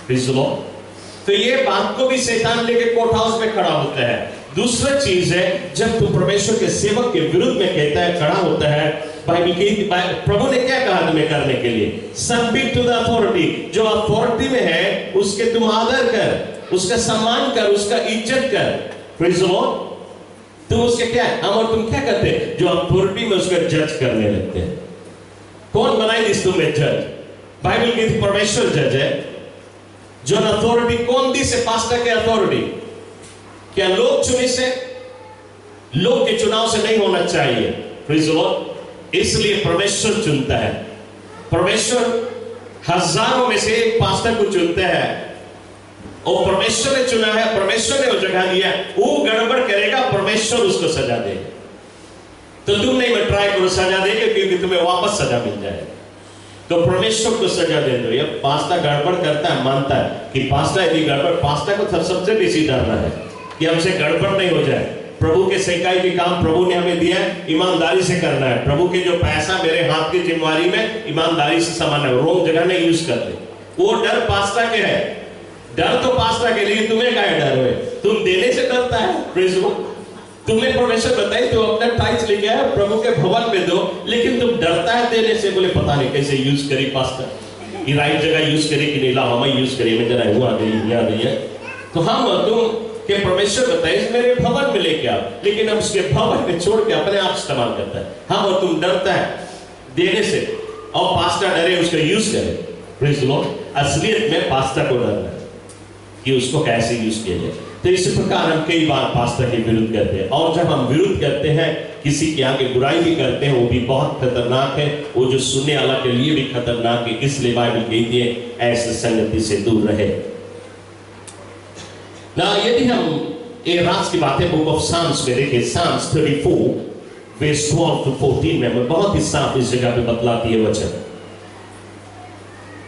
Speaker 1: Praise the Lord. तो ये बात को भी शैतान लेके कोर्ट हाउस में खड़ा होता है। दूसरा चीज है, जब तुम परमेश्वर के सेवक के विरुद्ध में कहता है, खड़ा होता है, बाइबल की प्रभु ने क्या कहा तुम्हें करने के लिए? Submit to the authority. जो अथॉरिटी में है उसके तुम आदर कर। उसका सम्मान कर, उसका इज्जत कर। Praise the Lord. तुम उसके क्या, हम और तुम क्या करते हैं? जो अथॉरिटी में उसका जज करने लगते हैं। कौन बनाई दिस तुम्हें जज? बाइबल की परमेश्वर जज है। जो अथॉरिटी कौन दी से? पास्टर के अथॉरिटी। क्या लोग चुने से? लोग के चुनाव से नहीं होना चाहिए। Praise the Lord. इसलिए परमेश्वर चुनता है। परमेश्वर हजारों में से एक पास्टर को चुनता है, और परमेश्वर ने चुना है, परमेश्वर ने वो जगह दिया। वो गड़बड़ करेगा, परमेश्वर उसको सजा देगा। तो तुम नहीं, मैं ट्राई करो सजा देगा, क्योंकि तुम्हें वापस सजा मिल जाएगा। तो परमेश्वर को सजा दे दो। ये पास्टर गड़बड़ करता है, मानता है कि पास्टर यदि गड़बड़, पास्टर को सबसे बेसी डरना है कि हमसे गड़बड़ नहीं हो जाए। प्रभु के सेवकाई के काम प्रभु ने हमें दिया है, ईमानदारी से करना है। प्रभु के जो पैसा मेरे हाथ की जिम्मेवारी में ईमानदारी से सामान है, रोंग जगह नहीं यूज करते। वो डर पास्टर के है। डर तो पास्टर के लिए, तुम्हें क्या डर है? तुम देने से डरता है। Praise the Lord. तुम्हें परमेश्वर बताए तो अपना टाइल्स लेके आया, प्रभु के भवन में दो, लेकिन तुम डरता है देने से। बोले पता नहीं कैसे यूज करी पास्टर, ये राइट जगह यूज करी कि नहीं, ला हम यूज करिए, मैं जरा हुआ गई यहाँ गई है। तो हम तुम के परमेश्वर बताए मेरे भवन में लेके आओ, लेकिन हम उसके भवन में छोड़ के अपने आप इस्तेमाल करता है। हम और तुम डरता है देने से, और पास्टर डरे उसका यूज करे। Praise the Lord. असलियत में पास्टर को डरना है कि उसको कैसे यूज किया जाए। तो इसी प्रकार हम कई बार पास्टर के विरुद्ध करते हैं, और जब हम विरुद्ध करते हैं, किसी के आगे बुराई भी करते हैं, वो भी बहुत खतरनाक है। वो जो सुनने वाला के लिए भी खतरनाक है। इसलिए बाइबल कहती है ऐसे संगति से दूर रहे। ना यदि हम ये राज की बातें बुक ऑफ साम्स में देखें, साम्स 34 verse 12 to 14 में बहुत ही साफ इस जगह पे बतलाती है वचन।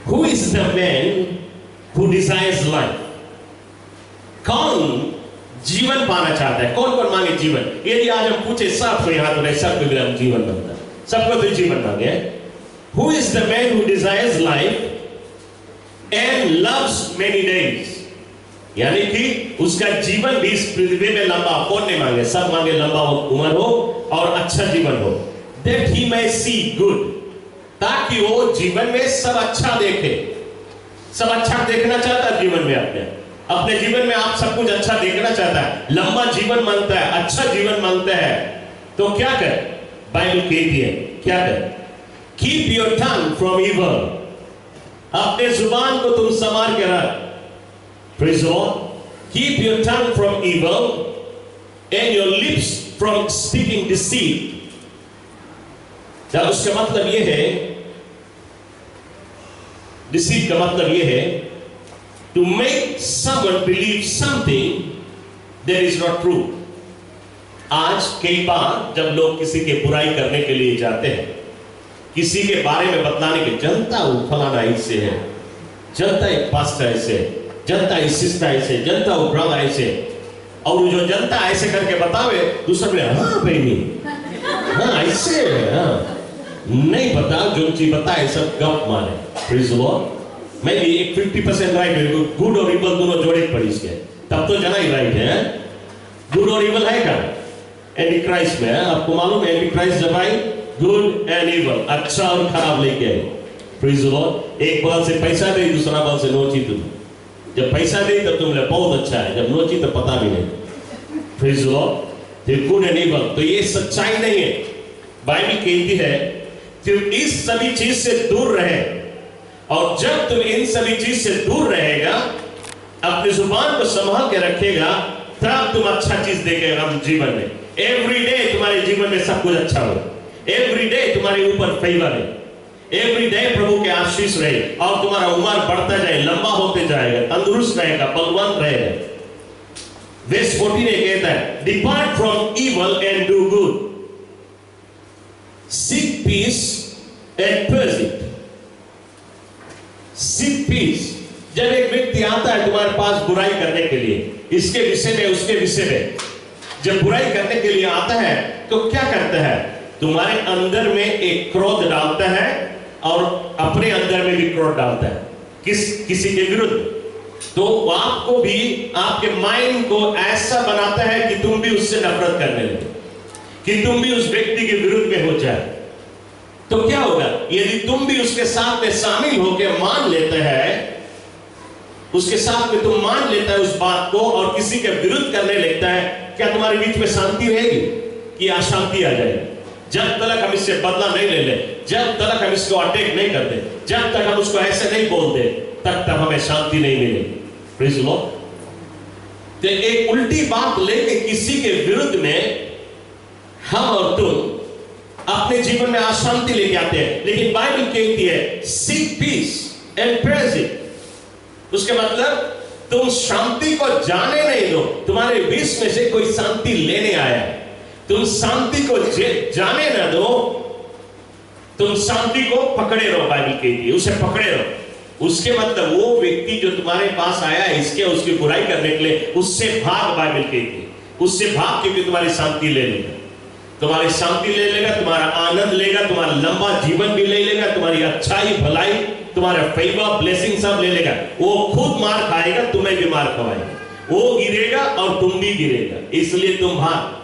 Speaker 1: Who is the man who desires life? कौन जीवन पाना चाहता है? कौन कौन मांगे जीवन? यदि आज हम पूछे सबको यहाँ तो सबको हम जीवन मांगता है, सबको तो जीवन मांगे। Who is the man who desires life and loves many days? यानी कि उसका जीवन भी इस पृथ्वी में लंबा, कौन नहीं मांगे? सब मांगे लंबा उम्र हो और अच्छा जीवन हो। That he may see good, ताकि वो जीवन में सब अच्छा देखे। सब अच्छा देखना चाहता है जीवन में, अपने जीवन में आप सब कुछ अच्छा देखना चाहता है, लंबा जीवन मांगता है, अच्छा जीवन मांगता है। तो क्या कर? बाइबल कहती है क्या कर? Keep your tongue from evil, अपने जुबान को तुम संभाल के रख। Praise the Lord. Keep your tongue from evil and your lips from speaking deceit. जब उसका मतलब ये है, deceit का मतलब ये है to make someone believe something that is not true. आज कई बार जब लोग किसी के बुराई करने के लिए जाते हैं, किसी के बारे में बतलाने के, जनता वो फलाना ऐसे है, जनता एक पास्टर ऐसे है, जनता इस सिस्टर ऐसे, जनता वो ब्रदर ऐसे, और जो जनता ऐसे करके बतावे, दूसरा बोले हाँ बहनी, हाँ ऐसे, हाँ नहीं पता, जो चीज बताए सब गप माने। Praise the Lord. मैं भी एक 50% राइट है, गुड और इवल दोनों जोड़े पड़ी इसके, तब तो जना ही राइट है। गुड और इवल है क्या एंटी क्राइस्ट में? आपको मालूम है एंटी क्राइस्ट जब आई, गुड एंड इवल, अच्छा और खराब लेके आई। Praise the Lord. एक बल से पैसा दे, दूसरा बल से नोची तुम। जब पैसा दे तब तुम बहुत अच्छा है, जब नोची तो पता भी नहीं। Praise the Lord. Good and evil, तो ये सच्चाई नहीं है। बाइबल कहती है कि इस सभी चीज से दूर रहे, और जब तुम इन सभी चीज से दूर रहेगा, अपनी जुबान को संभाल के रखेगा, तब तुम अच्छा चीज देखेगा हम जीवन में। एवरी डे तुम्हारे जीवन में सब कुछ अच्छा हो, एवरी डे तुम्हारे ऊपर फेवर है, एवरी डे प्रभु के आशीष रहे, और तुम्हारा उम्र बढ़ता जाए, लंबा होते जाएगा, तंदुरुस्त रहेगा, बलवान रहेगा। वर्स 14 कहता है, depart from evil and do good, seek peace and pursue it. Seek peace, जब एक व्यक्ति आता है तुम्हारे पास बुराई करने के लिए, इसके विषय में उसके विषय में, जब बुराई करने के लिए आता है तो क्या करता है? तुम्हारे अंदर में एक क्रोध डालता है, और अपने अंदर में भी क्रोध डालता है किसी के विरुद्ध। तो आपको भी, आपके माइंड को ऐसा बनाता है कि तुम भी उससे नफरत करने लगे, कि तुम भी उस व्यक्ति के विरुद्ध में हो जाए। तो क्या होगा? यदि तुम भी उसके साथ में शामिल होकर मान लेते हैं, उसके साथ में तुम मान लेता है उस बात को और किसी के विरुद्ध करने लगता है, क्या तुम्हारे बीच में शांति रहेगी कि अशांति आ जाएगी? जब तक हम इससे बदला नहीं ले ले, जब तक हम इसको अटैक नहीं कर दे, जब तक हम उसको ऐसे नहीं बोल दे, तब तक हमें शांति नहीं मिलेगी। Praise the Lord. तो एक उल्टी बात लेके किसी के विरुद्ध में हम और तुम अपने जीवन में अशांति लेके आते हैं, लेकिन बाइबल कहती है seek peace and praise it. उसके मतलब तुम शांति को जाने नहीं दो, तुम्हारे बीच में से कोई शांति लेने आया है, तुम शांति को जाने ना दो, तुम शांति को पकड़े रहो। बाइबल कहती है उसे पकड़े रहो। उसके मतलब वो व्यक्ति जो तुम्हारे पास आया है इसके उसकी बुराई करने के लिए, उससे भाग। बाइबल कहती है उससे भाग, क्योंकि तुम्हारी शांति ले लेगा, तुम्हारी शांति ले लेगा, तुम्हारा आनंद लेगा, तुम्हारा लंबा जीवन भी ले लेगा, तुम्हारी अच्छाई भलाई, तुम्हारा फेवर ब्लेसिंग सब ले लेगा। वो खुद मार खाएगा, तुम्हें भी मार खवाएगा, वो गिरेगा और तुम भी गिरेगा। इसलिए तुम भाग।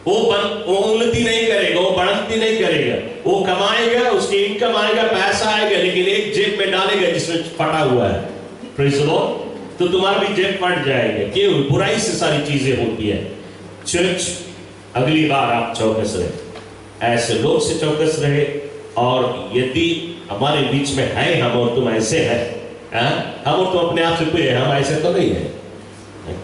Speaker 1: वो उन्नति नहीं करेगा, वो बढ़ंती नहीं करेगा, वो कमाएगा, उसकी इनकम आएगा, पैसा आएगा, लेकिन एक जेब में डालेगा जिसमें फटा हुआ है। Praise the Lord. तो तुम्हारा भी जेब फट जाएगा। क्यों? बुराई से सारी चीजें होती है। चर्च, अगली बार आप चौकस रहे, ऐसे लोग से चौकस रहे, और यदि हमारे बीच में है हम और तुम ऐसे हैं, हम और तुम अपने आप से कोई हम ऐसे तो नहीं है,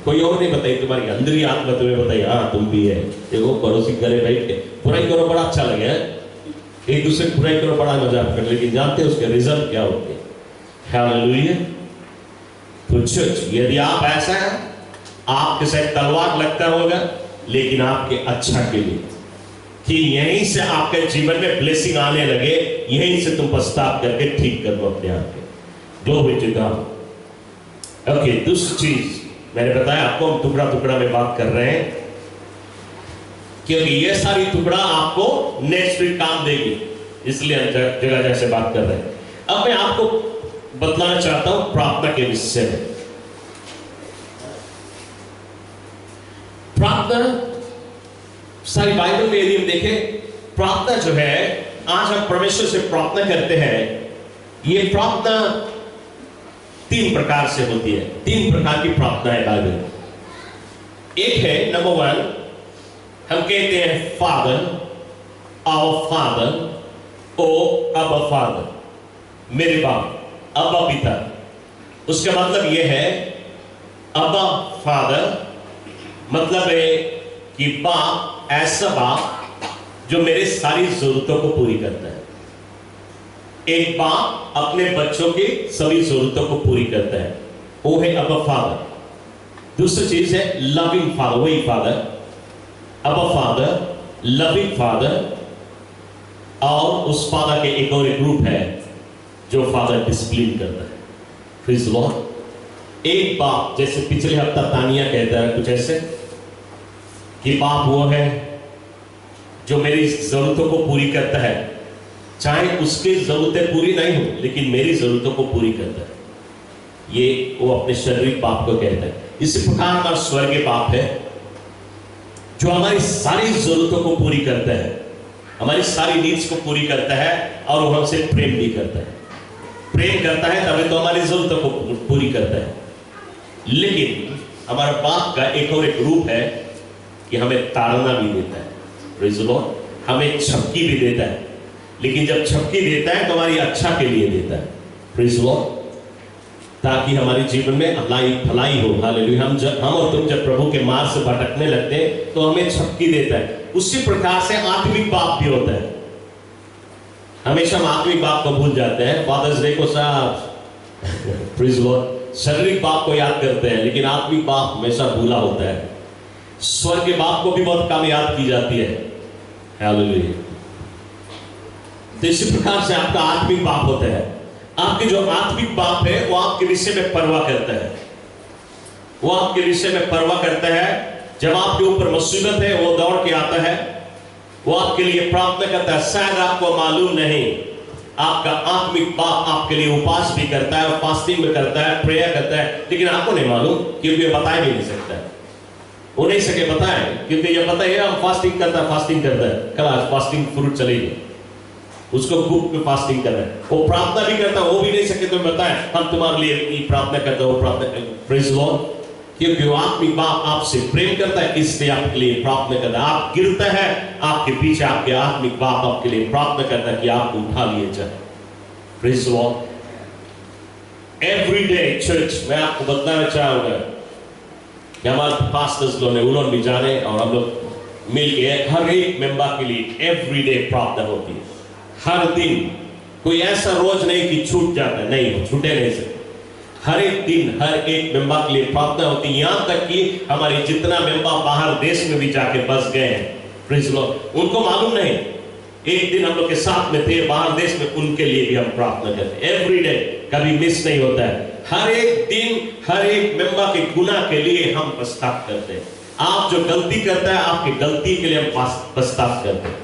Speaker 1: कोई और नहीं बताई, तुम्हारी अंदरी आत्मा तुम्हें बताई हाँ तुम भी है। देखो पड़ोसी घरे बैठ के बुराई करो, बड़ा अच्छा लगे, एक दूसरे की बुराई करो, बड़ा मजाक कर, लेकिन जानते हैं उसके रिजल्ट क्या होते हैं? हालेलुया। तो चर्च, यदि आप ऐसा है, आपके साथ तलवार लगता होगा, लेकिन आपके अच्छा के लिए, कि यहीं से आपके जीवन में ब्लेसिंग आने लगे, यहीं से तुम पश्चाताप करके ठीक कर लो अपने आप को। Glory to God. ओके, दूसरी चीज मैंने बताया आपको, हम टुकड़ा टुकड़ा में बात कर रहे हैं, क्योंकि ये सारी टुकड़ा आपको नेक्स्ट वीक काम देगी, इसलिए हम जगह जैसे बात कर रहे हैं। अब मैं आपको बतलाना चाहता हूं प्रार्थना के विषय में। प्रार्थना, सारी बाइबल में यदि हम देखें, प्रार्थना जो है, आज हम परमेश्वर से प्रार्थना करते हैं, ये प्रार्थना तीन प्रकार से होती है। तीन प्रकार की प्रार्थना है बाइबल। एक है, नंबर वन, हम कहते हैं फादर, आवर फादर, ओ अब्बा फादर, मेरे बाप, अब्बा पिता। उसका मतलब यह है, अब्बा फादर मतलब है कि बाप, ऐसा बाप जो मेरे सारी जरूरतों को पूरी करता है। एक बाप अपने बच्चों की सभी जरूरतों को पूरी करता है, वो है अब्बा फादर। दूसरी चीज है लविंग फादर, वही फादर, अब्बा फादर, लविंग फादर। और उस फादर के एक और एक ग्रुप है जो फादर डिसिप्लिन करता है। Praise the Lord. एक बाप, जैसे पिछले हफ्ता तानिया कहता है कुछ ऐसे, कि बाप वो है जो मेरी जरूरतों को पूरी करता है, चाहे उसकी जरूरतें पूरी नहीं हो, लेकिन मेरी जरूरतों को पूरी करता है। ये वो अपने शारीरिक बाप को कहता है। इसी प्रकार हमारा स्वर्गीय बाप है जो हमारी सारी जरूरतों को पूरी करता है, हमारी सारी नीड्स को पूरी करता है, और वो हमसे प्रेम भी करता है। प्रेम करता है तभी तो हमारी जरूरतों को पूरी करता है। लेकिन हमारा बाप का एक और एक रूप है कि हमें ताड़ना भी देता है। Praise the Lord. हमें झपकी भी देता है, लेकिन जब झपकी देता है तो हमारी अच्छा के लिए देता है। Praise the Lord. ताकि हमारे जीवन में भलाई हो। हालेलुया। हम और तुम जब प्रभु के मार्ग से भटकने लगते हैं तो हमें झपकी देता है। उसी प्रकार से आत्मिक बाप भी होता है। हमेशा हम आत्मिक बाप को भूल जाते हैं। फादर्स डे को साहब प्रेज़ द लॉर्ड शारीरिक बाप को याद करते हैं, लेकिन आत्मिक बाप हमेशा भूला होता है। स्वर्ग के बाप को भी बहुत कम याद की जाती है। हालेलुया। तो इसी प्रकार से आपका आत्मिक बाप होता है। आपके जो आत्मिक बाप है वो आपके विषय में परवाह करता है। वो आपके विषय में परवाह करता है। जब आपके ऊपर मुसीबत है वो दौड़ के आता है, वो आपके लिए प्रार्थना करता है। शायद आपको मालूम नहीं, आपका आत्मिक बाप आपके लिए उपवास भी करता है, फास्टिंग भी करता है, प्रेयर करता है, लेकिन आपको नहीं मालूम क्योंकि ये बता भी नहीं सकता। वो नहीं सके बताए, क्योंकि ये पता है हम फास्टिंग करता है, कल आज फास्टिंग फ्रूट चलेगी, उसको गुप्त में फास्टिंग कर रहा है, वो प्रार्थना भी करता है, वो भी नहीं सके तो बताए हम तुम्हारे लिए ये प्रार्थना करते हैं, वो प्रार्थना। प्रेज लॉर्ड, क्योंकि वो आत्मिक बाप आपसे प्रेम करता है, इसलिए आपके लिए प्रार्थना करता है। आप गिरता है, आपके पीछे आपके आत्मिक बाप आपके लिए प्रार्थना करता है कि आपको उठा लिए जाए। Praise Lord. एवरीडे चर्च, मैं आपको बताना चाहूंगा कि हमारे पास्टर्स लोग ने, उन्होंने भी जाने और हम लोग मिलकर हर एक मेंबर के लिए एवरीडे प्रार्थना होती है। हर दिन, कोई ऐसा रोज नहीं कि छूट जाता है, नहीं, छूटे नहीं सकते। हर एक दिन हर एक मेंबर के लिए प्रार्थना होती है, यहां तक कि हमारे जितना मेंबर बाहर देश में भी जाके बस गए हैं, प्रेज़ लॉर्ड, उनको मालूम नहीं, एक दिन हम लोग के साथ में थे बाहर देश में, उनके लिए भी हम प्रार्थना करते हैं। एवरीडे, कभी मिस नहीं होता है। हर एक दिन हर एक मेंबर के गुनाह के लिए हम पश्चाताप करते हैं। आप जो गलती करता है, आपकी गलती के लिए हम पश्चाताप करते हैं,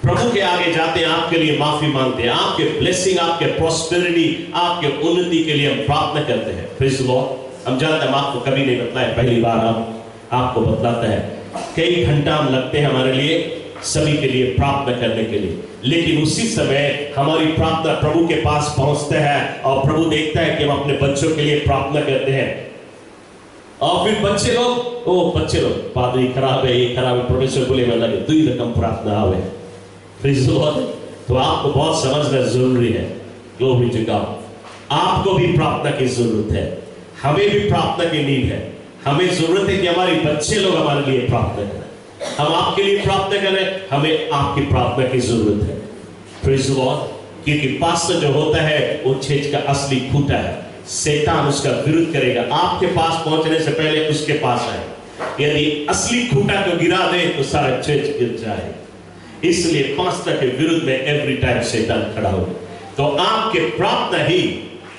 Speaker 1: प्रभु के आगे जाते हैं, आपके लिए माफी मांगते हैं, आपके ब्लेसिंग, आपके प्रॉस्पेरिटी, आपके उन्नति के लिए हम प्रार्थना करते हैं। Praise Lord. हम जानते हैं, हम आपको कभी नहीं बतलाए, पहली बार हम आपको बतलाते हैं। कई घंटा हम लगते हैं हमारे लिए, सभी के लिए प्रार्थना करने के लिए, लेकिन उसी समय हमारी प्रार्थना प्रभु के पास पहुंचता है और प्रभु देखता है कि हम अपने बच्चों के लिए प्रार्थना करते हैं। और फिर बच्चे लोग पादरी खराब है, ये खराब है, प्रोफेसर बोले मैं लगे दुई रकम प्रार्थना आवे। तो आपको बहुत समझना जरूरी है। Glory to God. आपको भी प्रार्थना की जरूरत है, हमें भी प्रार्थना की नीड है। हमें जरूरत है कि हमारे बच्चे लोग हमारे लिए प्रार्थना करें, हम आपके लिए प्रार्थना करें, हमें आपकी प्रार्थना की जरूरत है। Praise the Lord. क्योंकि पास्टर जो होता है वो चर्च का असली खूंटा है, शैतान उसका विरोध करेगा, आपके पास पहुंचने से पहले उसके पास आए। यदि असली खूंटा को गिरा दे तो सारा चर्च गिर जाए। इसलिए पास्टर के विरुद्ध में एवरी टाइम शैतान खड़ा हो, तो आपके प्रार्थना ही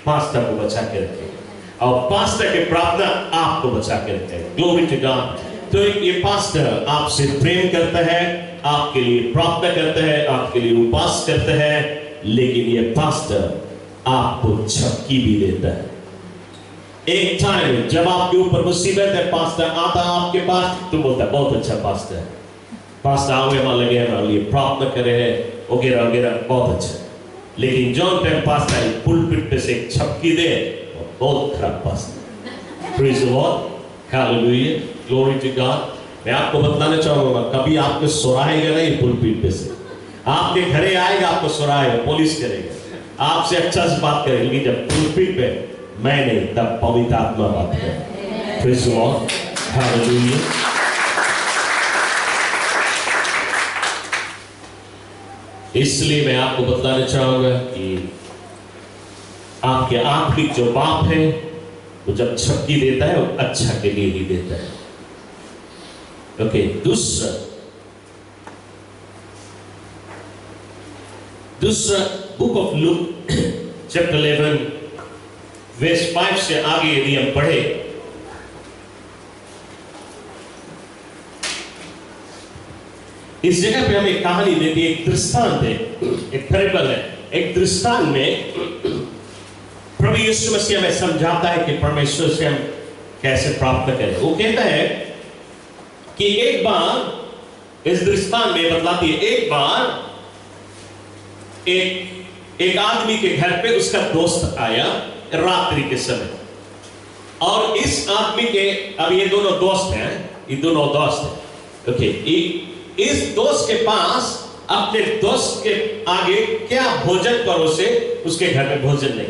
Speaker 1: पास्टर को बचा के रखेगा और पास्टर के प्रार्थना आपको बचा के रखेगा। Glory to God. तो ये पास्टर आपसे प्रेम करता है, आपके लिए प्रार्थना करता है, आपके लिए उपवास करता है, लेकिन ये पास्टर आपको झपकी भी देता है। एक टाइम जब आपके ऊपर मुसीबत है, पास्टर आता आपके पास तो बोलता है बहुत अच्छा पास्टर है, पास्टर आओगे वहां लगे हमारे लिए प्रार्थना करे हैं वगैरह वगैरह, बहुत अच्छा। लेकिन जॉन टाइम पास्टर पुलपिट पे से झपकी दे, बहुत खराब pastor. Praise the Lord. Hallelujah. Glory to God. मैं आपको बताना चाहूंगा, कभी आपको सुराएगा नहीं पुलपिट पे से, आपके घरे आएगा, आपको सुराएगा, पुलिस करेगा, आपसे अच्छा से बात करेगा, लेकिन जब पुलपिट पे मैं नहीं, तब पवित्र आत्मा बात करे। Praise the Lord. हालेलुया। इसलिए मैं आपको बताना चाहूंगा कि आपके आत्मिक जो बाप है वो जब झपकी देता है वो अच्छा के लिए ही देता है। ओके। दूसरा book of Luke chapter 11 verse 5 से आगे यदि हम पढ़े, इस जगह पे हमें एक कहानी देती है, एक दृष्टांत है, एक पैराबल है। एक दृष्टांत में प्रभु यीशु मसीह हमें समझाता है कि परमेश्वर से हम कैसे प्राप्त करें। वो कहता है कि एक बार, इस दृष्टांत में बतलाती है, एक बार एक आदमी के घर पे उसका दोस्त आया रात्रि के समय, और इस आदमी के, अब ये दोनों दोस्त हैं, ये दोनों दोस्त हैं। ओके। इस दोस्त के पास अपने दोस्त के आगे क्या भोजन परोसे, उसके घर में भोजन नहीं।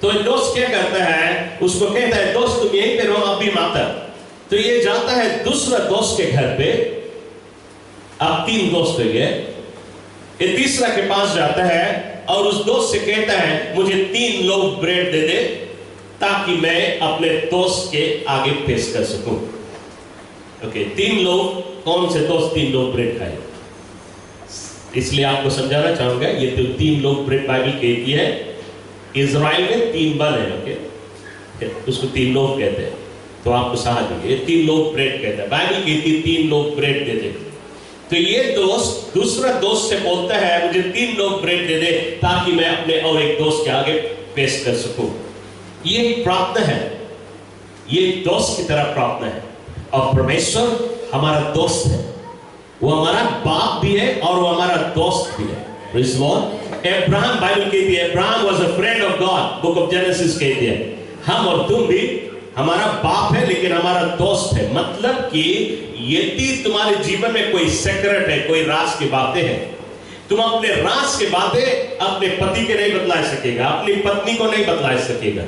Speaker 1: तो दोस्त क्या करता है, उसको कहता है दोस्त तुम यहीं पे रहो, अभी माता। तो ये जाता है दूसरा दोस्त के घर पे, अब 3 दोस्त हो गए, ये तीसरा के पास जाता है और उस दोस्त से कहता है मुझे 3 लोग ब्रेड दे दे ताकि मैं अपने दोस्त के आगे पेश कर सकूं। ओके। 3 लोग, कौन से दोस्त 3 लोग ब्रेड खाए? इसलिए आपको समझाना चाहूंगा, ये तो 3 लोग ब्रेड बाइबल कहती है, इज़राइल में 3 बल है। ओके। उसको 3 लोग कहते हैं, तो आपको समझ लीजिए 3 लोग ब्रेड कहते हैं, बाइबल कहती है 3 लोग ब्रेड दे दे। तो ये दोस्त दूसरा दोस्त से बोलता है मुझे 3 लोग ब्रेड दे दे ताकि मैं अपने और एक दोस्त के आगे पेश कर सकूं। ये प्रार्थना है, ये दोस्त की तरह प्रार्थना है। और परमेश्वर हमारा दोस्त है, वो हमारा बाप भी है और वो हमारा दोस्त भी है। Praise the Lord. Abraham, Bible कहती है Abraham was a friend of God. Book of genesis कहती है हम और तुम भी, हमारा बाप है लेकिन हमारा दोस्त है। मतलब कि यदि तुम्हारे जीवन में कोई सीक्रेट है, कोई राज की बातें हैं, तुम अपने राज की बातें अपने पति के नहीं बतला सकेगा, अपनी पत्नी को नहीं बतला सकेगा,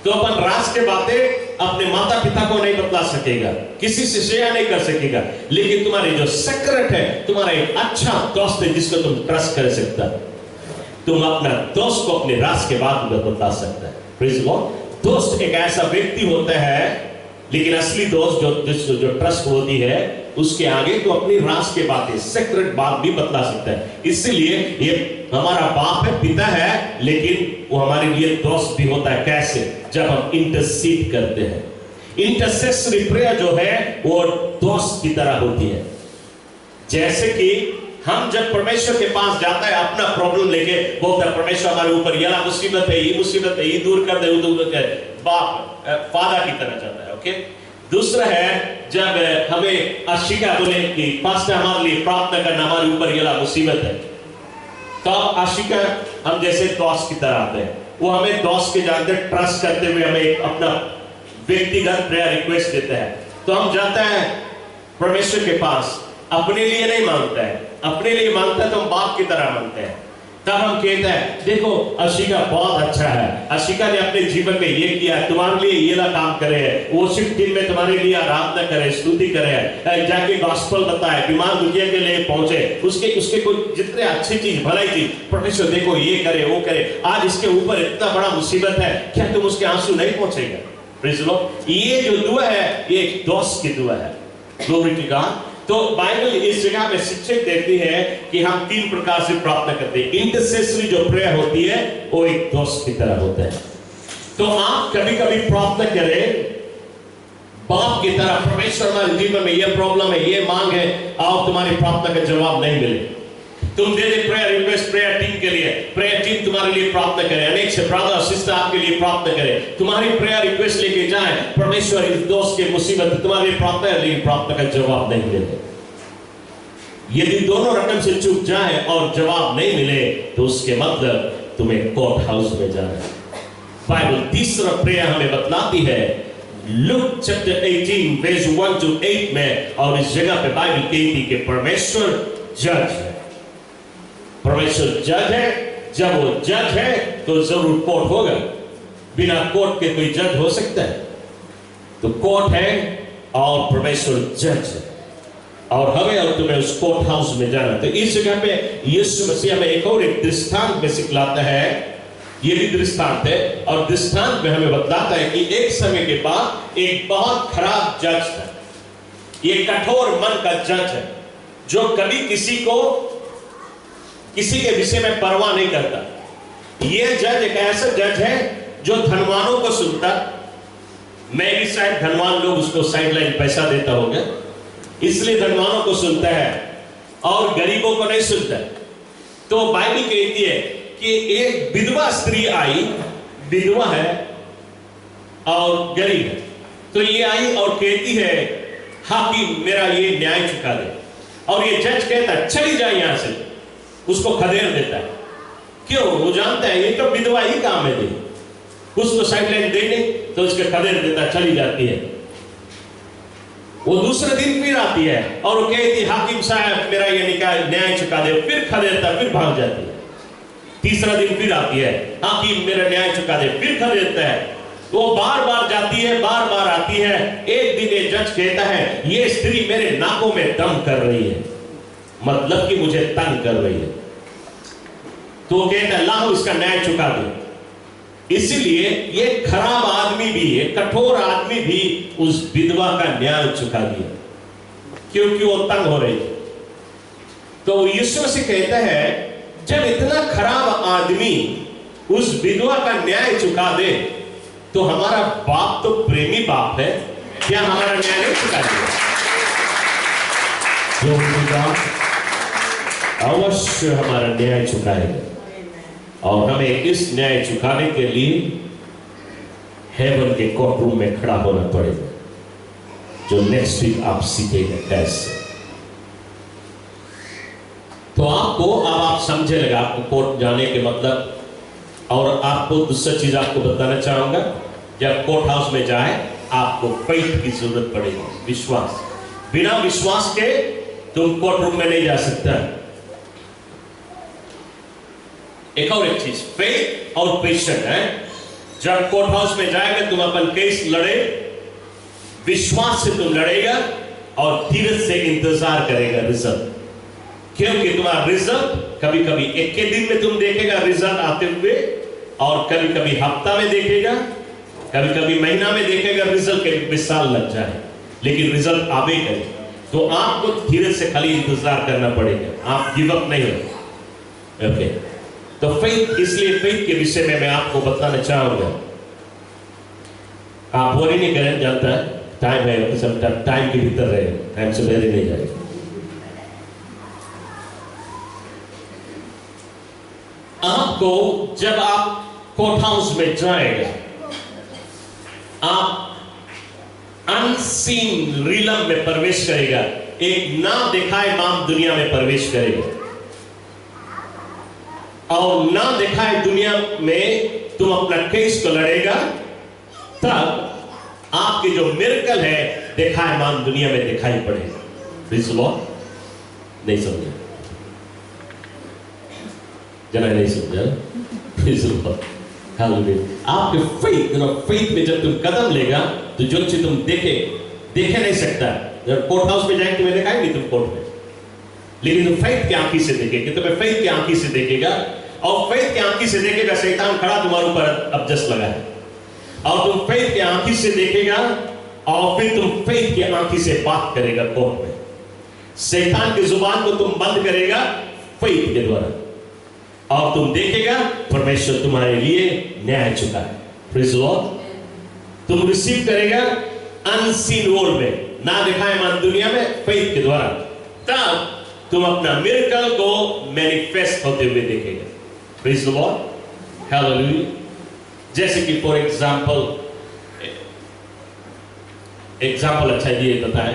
Speaker 1: तो अपन राज के बातें अपने माता पिता को नहीं बतला सकेगा, किसी से शेयर नहीं कर सकेगा। लेकिन तुम्हारे जो सीक्रेट है, तुम्हारा एक अच्छा दोस्त है जिसको तुम ट्रस्ट कर सकता है, तुम अपना दोस्त को अपने राज के बात में बता सकता है। Praise God. दोस्त एक ऐसा व्यक्ति होता है, लेकिन असली दोस्त जो ट्रस्ट होती है, उसके आगे तो अपनी राज के बातें, सीक्रेट बात भी बतला सकता है। इसलिए ये हमारा बाप है, पिता है, लेकिन वो हमारे लिए दोस्त भी होता है। कैसे? जब हम इंटरसीड करते हैं। इंटरसेसरी प्रेयर जो है वो दोस्त की तरह होती है। जैसे कि हम जब परमेश्वर के पास जाता है अपना प्रॉब्लम लेके, बोलता है परमेश्वर हमारे ऊपर ये मुसीबत है, ये दूर कर दे, वो दूर कर, बाप फादर की तरह जाता है। ओके। दूसरा है जब हमें आशिका बोले कि पास्टर हमारे लिए प्रार्थना करना, हमारे ऊपर ये मुसीबत है, तो आशिका हम जैसे दोस्त की तरह आते हैं। वो हमें दोस्त के जानते, ट्रस्ट करते हुए हमें अपना व्यक्तिगत प्रेयर रिक्वेस्ट देता है। तो हम जाते हैं परमेश्वर के पास, अपने लिए नहीं मांगता है, अपने लिए मांगता है तो हम बाप की तरह मांगते हैं। तब हम कहते हैं देखो आशिका बहुत अच्छा है, आशिका ने अपने जीवन में ये किया, तुम्हारे लिए ये काम करे, वो शिफ्ट टीम में तुम्हारे लिए आराधना करे, स्तुति करे, जाके गॉस्पेल बताए, बीमार दुनिया के लिए पहुंचे, उसके कोई जितने अच्छी चीज, भलाई चीज, परमेश्वर देखो ये करे, वो करे, आज इसके ऊपर इतना बड़ा मुसीबत है, क्या तुम उसके आंसू नहीं पहुंचेगा? Praise the Lord. ये जो दुआ है ये एक दोस्त की दुआ है। Glory to God. तो बाइबल इस जगह में शिक्षक देती है कि हम 3 प्रकार से प्रार्थना करते हैं। इंटरसेसरी जो प्रेयर होती है वो एक दोस्त की तरह होता है। तो आप कभी कभी प्रार्थना करें बाप की तरह, परमेश्वर हमारे जीवन में ये प्रॉब्लम है, ये मांग है, और तुम्हारी प्रार्थना का जवाब नहीं मिले, तुम दे दे प्रेयर रिक्वेस्ट प्रेयर टीम के लिए, प्रेयर टीम तुम्हारे लिए प्रार्थना करे, अनेक से ब्रदर और सिस्टर आपके लिए प्रार्थना करे, तुम्हारी प्रेयर रिक्वेस्ट लेके जाए, परमेश्वर इस दोस्त के मुसीबत तुम्हारे लिए प्रार्थना है, लेकिन प्रार्थना का जवाब नहीं मिले। यदि दोनों रकम से चूक जाए और जवाब नहीं मिले तो उसके मतलब तुम्हें कोर्ट हाउस में जाना है। बाइबल तीसरा प्रेयर हमें बतलाती है लुक चैप्टर 18 वर्स 1 to 8 में, और इस जगह पे बाइबल कहती कि परमेश्वर जज है। परमेश्वर जज है। जब वो जज है तो जरूर कोर्ट होगा, बिना कोर्ट के कोई जज हो सकता है? तो कोर्ट है और परमेश्वर जज है, और हमें और तुम्हें उस कोर्ट हाउस में जाना। तो इस जगह पे यीशु मसीह हमें एक और एक दृष्टांत में सिखलाता है। ये भी दृष्टांत है, और दृष्टांत में हमें बतलाता है कि एक समय के बाद एक बहुत खराब जज था। ये कठोर मन का जज है जो कभी किसी के विषय में परवाह नहीं करता। यह जज एक ऐसा जज है जो धनवानों को सुनता, मैं भी शायद धनवान लोग उसको साइडलाइन पैसा देता होगा, इसलिए धनवानों को सुनता है और गरीबों को नहीं सुनता। तो बाइबल कहती है कि एक विधवा स्त्री आई, विधवा है और गरीब है, तो ये आई और कहती है हाकिम मेरा ये न्याय चुका दे, और ये जज कहता है चली जाए यहां से, उसको खदेड़ देता है। क्यों? वो जानता है ये तो विधवा ही काम है, उसको साइडलाइन देने तो उसके खदेड़ देता, चली जाती है। वो दूसरे दिन फिर आती है और वो कहती हाकिम साहब मेरा ये न्याय चुका दे, फिर खदेड़ता, फिर भाग जाती है। तीसरा दिन फिर आती है, हाकिम मेरा न्याय चुका दे, फिर खदेड़ता है। वो बार बार जाती है, बार बार आती है। एक दिन ये जज कहता है ये स्त्री मेरे नाकों में दम कर रही है, मतलब कि मुझे तंग कर रही है। तो वो कहता है लाओ इसका न्याय चुका दो। इसलिए ये खराब आदमी भी, ये कठोर आदमी भी उस विधवा का न्याय चुका दिया, क्योंकि वो तंग हो रही थी। तो यीशु से कहता है जब इतना खराब आदमी उस विधवा का न्याय चुका दे, तो हमारा बाप तो प्रेमी बाप है, क्या हमारा न्याय नहीं चुका देगा? अवश्य हमारा न्याय चुकाएगा, और हमें इस न्याय चुकाने के लिए हेवन के कोर्ट रूम में खड़ा होना पड़ेगा, जो नेक्स्ट वीक आप सीखेंगे कैसे। तो आपको अब आप समझे लगा आपको कोर्ट जाने के मतलब। और आपको दूसरा चीज आपको बताना चाहूंगा, जब कोर्ट हाउस में जाए आपको फेथ की जरूरत पड़ेगी, विश्वास। बिना विश्वास के तुम कोर्ट रूम में नहीं जा सकता। एक और एक चीज, फेथ और पेशेंस है। जब कोर्ट हाउस में जाएगा तुम अपन केस लड़े, विश्वास से तुम लड़ेगा और धीरज से इंतजार करेगा रिजल्ट। क्योंकि तुम्हारा रिजल्ट कभी कभी एक के दिन में तुम देखेगा रिजल्ट आते हुए, और कभी कभी हफ्ता में देखेगा, कभी कभी महीना में देखेगा रिजल्ट, के साल लग जाए, लेकिन रिजल्ट आवे करे। तो आपको धीरज से खाली इंतजार करना पड़ेगा, आप गिव अप नहीं हो। ओके, तो फेथ, इसलिए फेथ के विषय में मैं आपको बताना चाहूंगा। आप वरी नहीं करें, जानता है टाइम है, सब टाइम के भीतर रहे, टाइम से पहले नहीं जाएगा। आपको जब आप कोर्ट हाउस में जाएगा, आप अनसीन रीलम में प्रवेश करेगा, एक ना दिखाए माम दुनिया में प्रवेश करेगा, और ना दिखाए दुनिया में तुम अपना केस को लड़ेगा। तब आपकी जो मिरेकल है दिखाए माम दुनिया में दिखाई पड़ेगा। प्लीज लॉर्ड, नहीं समझा जना, नहीं समझा। Please Lord, hallelujah. आपके फेथ में जब तुम कदम लेगा तो जो चीज तुम देखे नहीं सकता। जब कोर्ट हाउस में जाएंगे तुम्हें दिखाएंगे तुम कोर्ट में, लेकिन तुम फेथ की आंखी से देखेंगे, तुम्हें फेथ की आंखी से देखेगा, और फेथ की आंखी से देखेगा शैतान खड़ा तुम्हारे ऊपर अब जस्ट लगा है, और तुम फेथ की आंखी से देखेगा, और फिर तुम फेथ की आंखी से बात करेगा कोर्ट में। शैतान की जुबान को तुम बंद करेगा फेथ के द्वारा, और तुम देखेगा परमेश्वर तुम्हारे लिए न्याय चुका है। प्रेज़ लॉर्ड, तुम रिसीव करेगा अनसीन वर्ल्ड में, ना दिखाए मान दुनिया में, फेथ के द्वारा। तब तुम अपना मिरेकल को मैनिफेस्ट होते हुए देखेगा। Praise Lord, hallelujah. जैसे कि फॉर एग्जाम्पल अच्छा ये बताएं,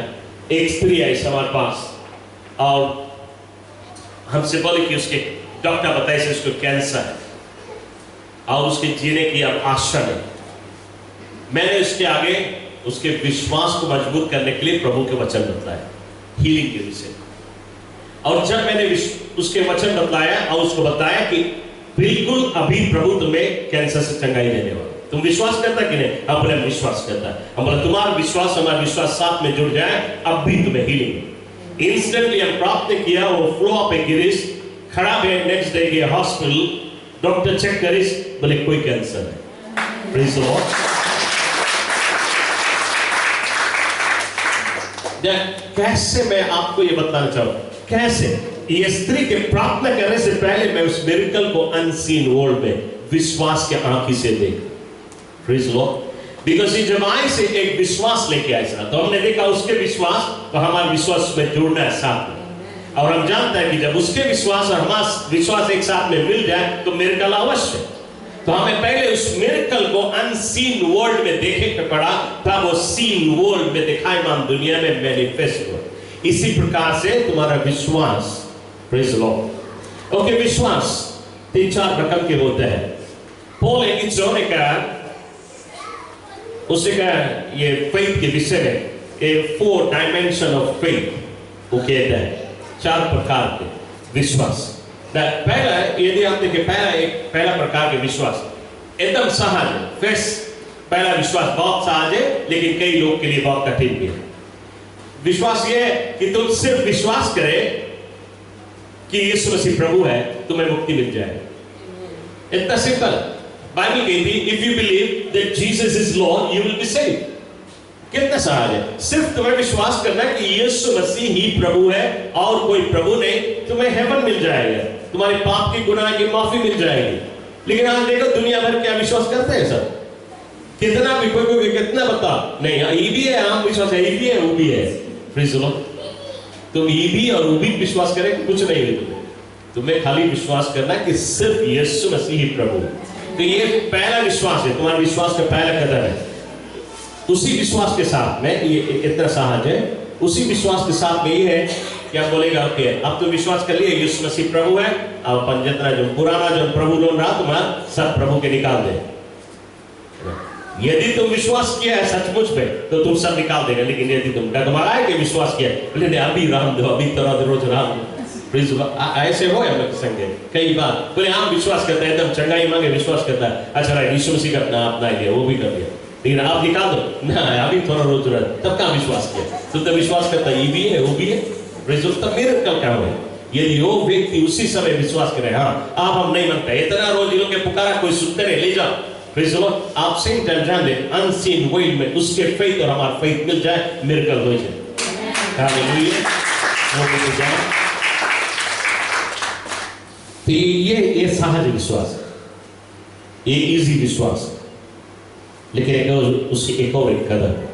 Speaker 1: एक स्त्री आई हमारे पास और हमसे बोले कि उसके डॉक्टर बताए से उसको कैंसर है और उसके जीने की अब आशा नहीं। मैंने उसके आगे उसके विश्वास को मजबूत करने के लिए प्रभु के वचन बताया, हीलिंग के विषय। और जब मैंने उसके वचन बताया और उसको बताया कि बिल्कुल अभी प्रभु तुम्हें कैंसर से चंगाई देने वाला, तुम विश्वास करता कि नहीं? अब बोले विश्वास करता है। हम बोले तुम्हारा विश्वास हमारा विश्वास साथ में जुड़ जाए, अब भी तुम्हें हीलिंग। इंस्टेंटली हम प्राप्त किया, वो फ्लो पे गिरीश खड़ा है, नेक्स्ट डे गए हॉस्पिटल, डॉक्टर चेक करिस, बोले कोई कैंसर है। Praise the Lord. कैसे मैं आपको ये बताना चाहूँ, कैसे ये स्त्री के प्रार्थना करने से पहले मैं उस मिरेकल को अनसीन वर्ल्ड में विश्वास के आंखी से देख। Praise the Lord. बिकॉज़ जब आई से एक विश्वास लेके आए साथ, तो हमने देखा उसके विश्वास तो हमारे विश्वास में जुड़ना है साथ में, और हम जानते हैं कि जब उसके विश्वास और हमारा विश्वास एक साथ में मिल जाए तो मिरेकल अवश्य। तो हमें पहले उस मिरेकल को अनसीन वर्ल्ड में देखे के पड़ा, तब वो सीन वर्ल्ड में दिखाई मान दुनिया में मैनिफेस्ट हुआ। इसी प्रकार से तुम्हारा विश्वास, प्रेज़ द लॉर्ड। ओके, विश्वास 3-4 रकम के होते हैं। पॉल एक ने कहा, उसने कहा ये फेथ के विषय में, ये 4 डायमेंशन ऑफ फेथ वो कहता है, 4 प्रकार के विश्वास। पहला, यदि हम देखें, पहला प्रकार के विश्वास एकदम सहज है। पहला विश्वास बहुत सहज है, लेकिन कई लोग के लिए बहुत कठिन भी है। विश्वास ये है कि तुम सिर्फ विश्वास करें कि यीशु मसीह प्रभु है, तुम्हें मुक्ति मिल जाएगी। इतना सिंपल। बाइबल कहती है, if you believe that Jesus is Lord you will be saved. कितना सहज है, सिर्फ तुम्हें विश्वास करना कि यीशु मसीह ही प्रभु है और कोई प्रभु नहीं, तुम्हें हेवन मिल जाएगा, तुम्हारे पाप की गुनाह की माफी मिल जाएगी। लेकिन आज देखो दुनिया भर क्या विश्वास करते हैं सब, कितना भी कोई कितना बता नहीं, ये भी है आम विश्वास है, ये भी है, वो भी है। प्लीज सुनो, तुम ये भी और वो भी विश्वास करें, कुछ नहीं है तुम्हें खाली विश्वास करना कि सिर्फ यीशु मसीह ही प्रभु है। तो ये पहला विश्वास है, तुम्हारे विश्वास का पहला कदम है। उसी विश्वास के साथ में ये इतना सहज है, उसी विश्वास के साथ में ये है क्या बोलेगा? ओके, अब तो विश्वास कर लिए यीशु मसीह प्रभु है, अब अपन जितना जो पुराना जो प्रभु लोग रहा तुम्हारा सब प्रभु के निकाल दे। यदि तुम विश्वास किया है सचमुच पे तो तुम सब निकाल देगा, लेकिन यदि तुम डगमगाए के विश्वास किया, बोले अभी राम दो, अभी थोड़ा रोज राम दो, ऐसे हो हम लोग संगे कई बार। बोले हम विश्वास करते हैं, एकदम चंगाई मांगे विश्वास करता है, अच्छा यीशु मसीह का अपना अपना लिया, वो भी कर दिया, लेकिन आप निकाल दो ना, अभी थोड़ा रोज रहा, तब कहाँ विश्वास किया? तुम तो विश्वास करता है ये भी है वो भी है, तब मेरे कल क्या हुआ? यदि वो व्यक्ति उसी समय विश्वास करे, हाँ आप हम नहीं मानते, इतना रोज इन लोग के पुकारा कोई सुनते नहीं, ले जाओ आप सेम टाइम जान दे अनसीन वर्ल्ड में उसके फेथ और हमारा फेथ मिल जाए, मिरेकल हो जाए। हालेलुया। तो ये सहज विश्वास है, ये इजी विश्वास है, लेकिन एक और एक कदम है।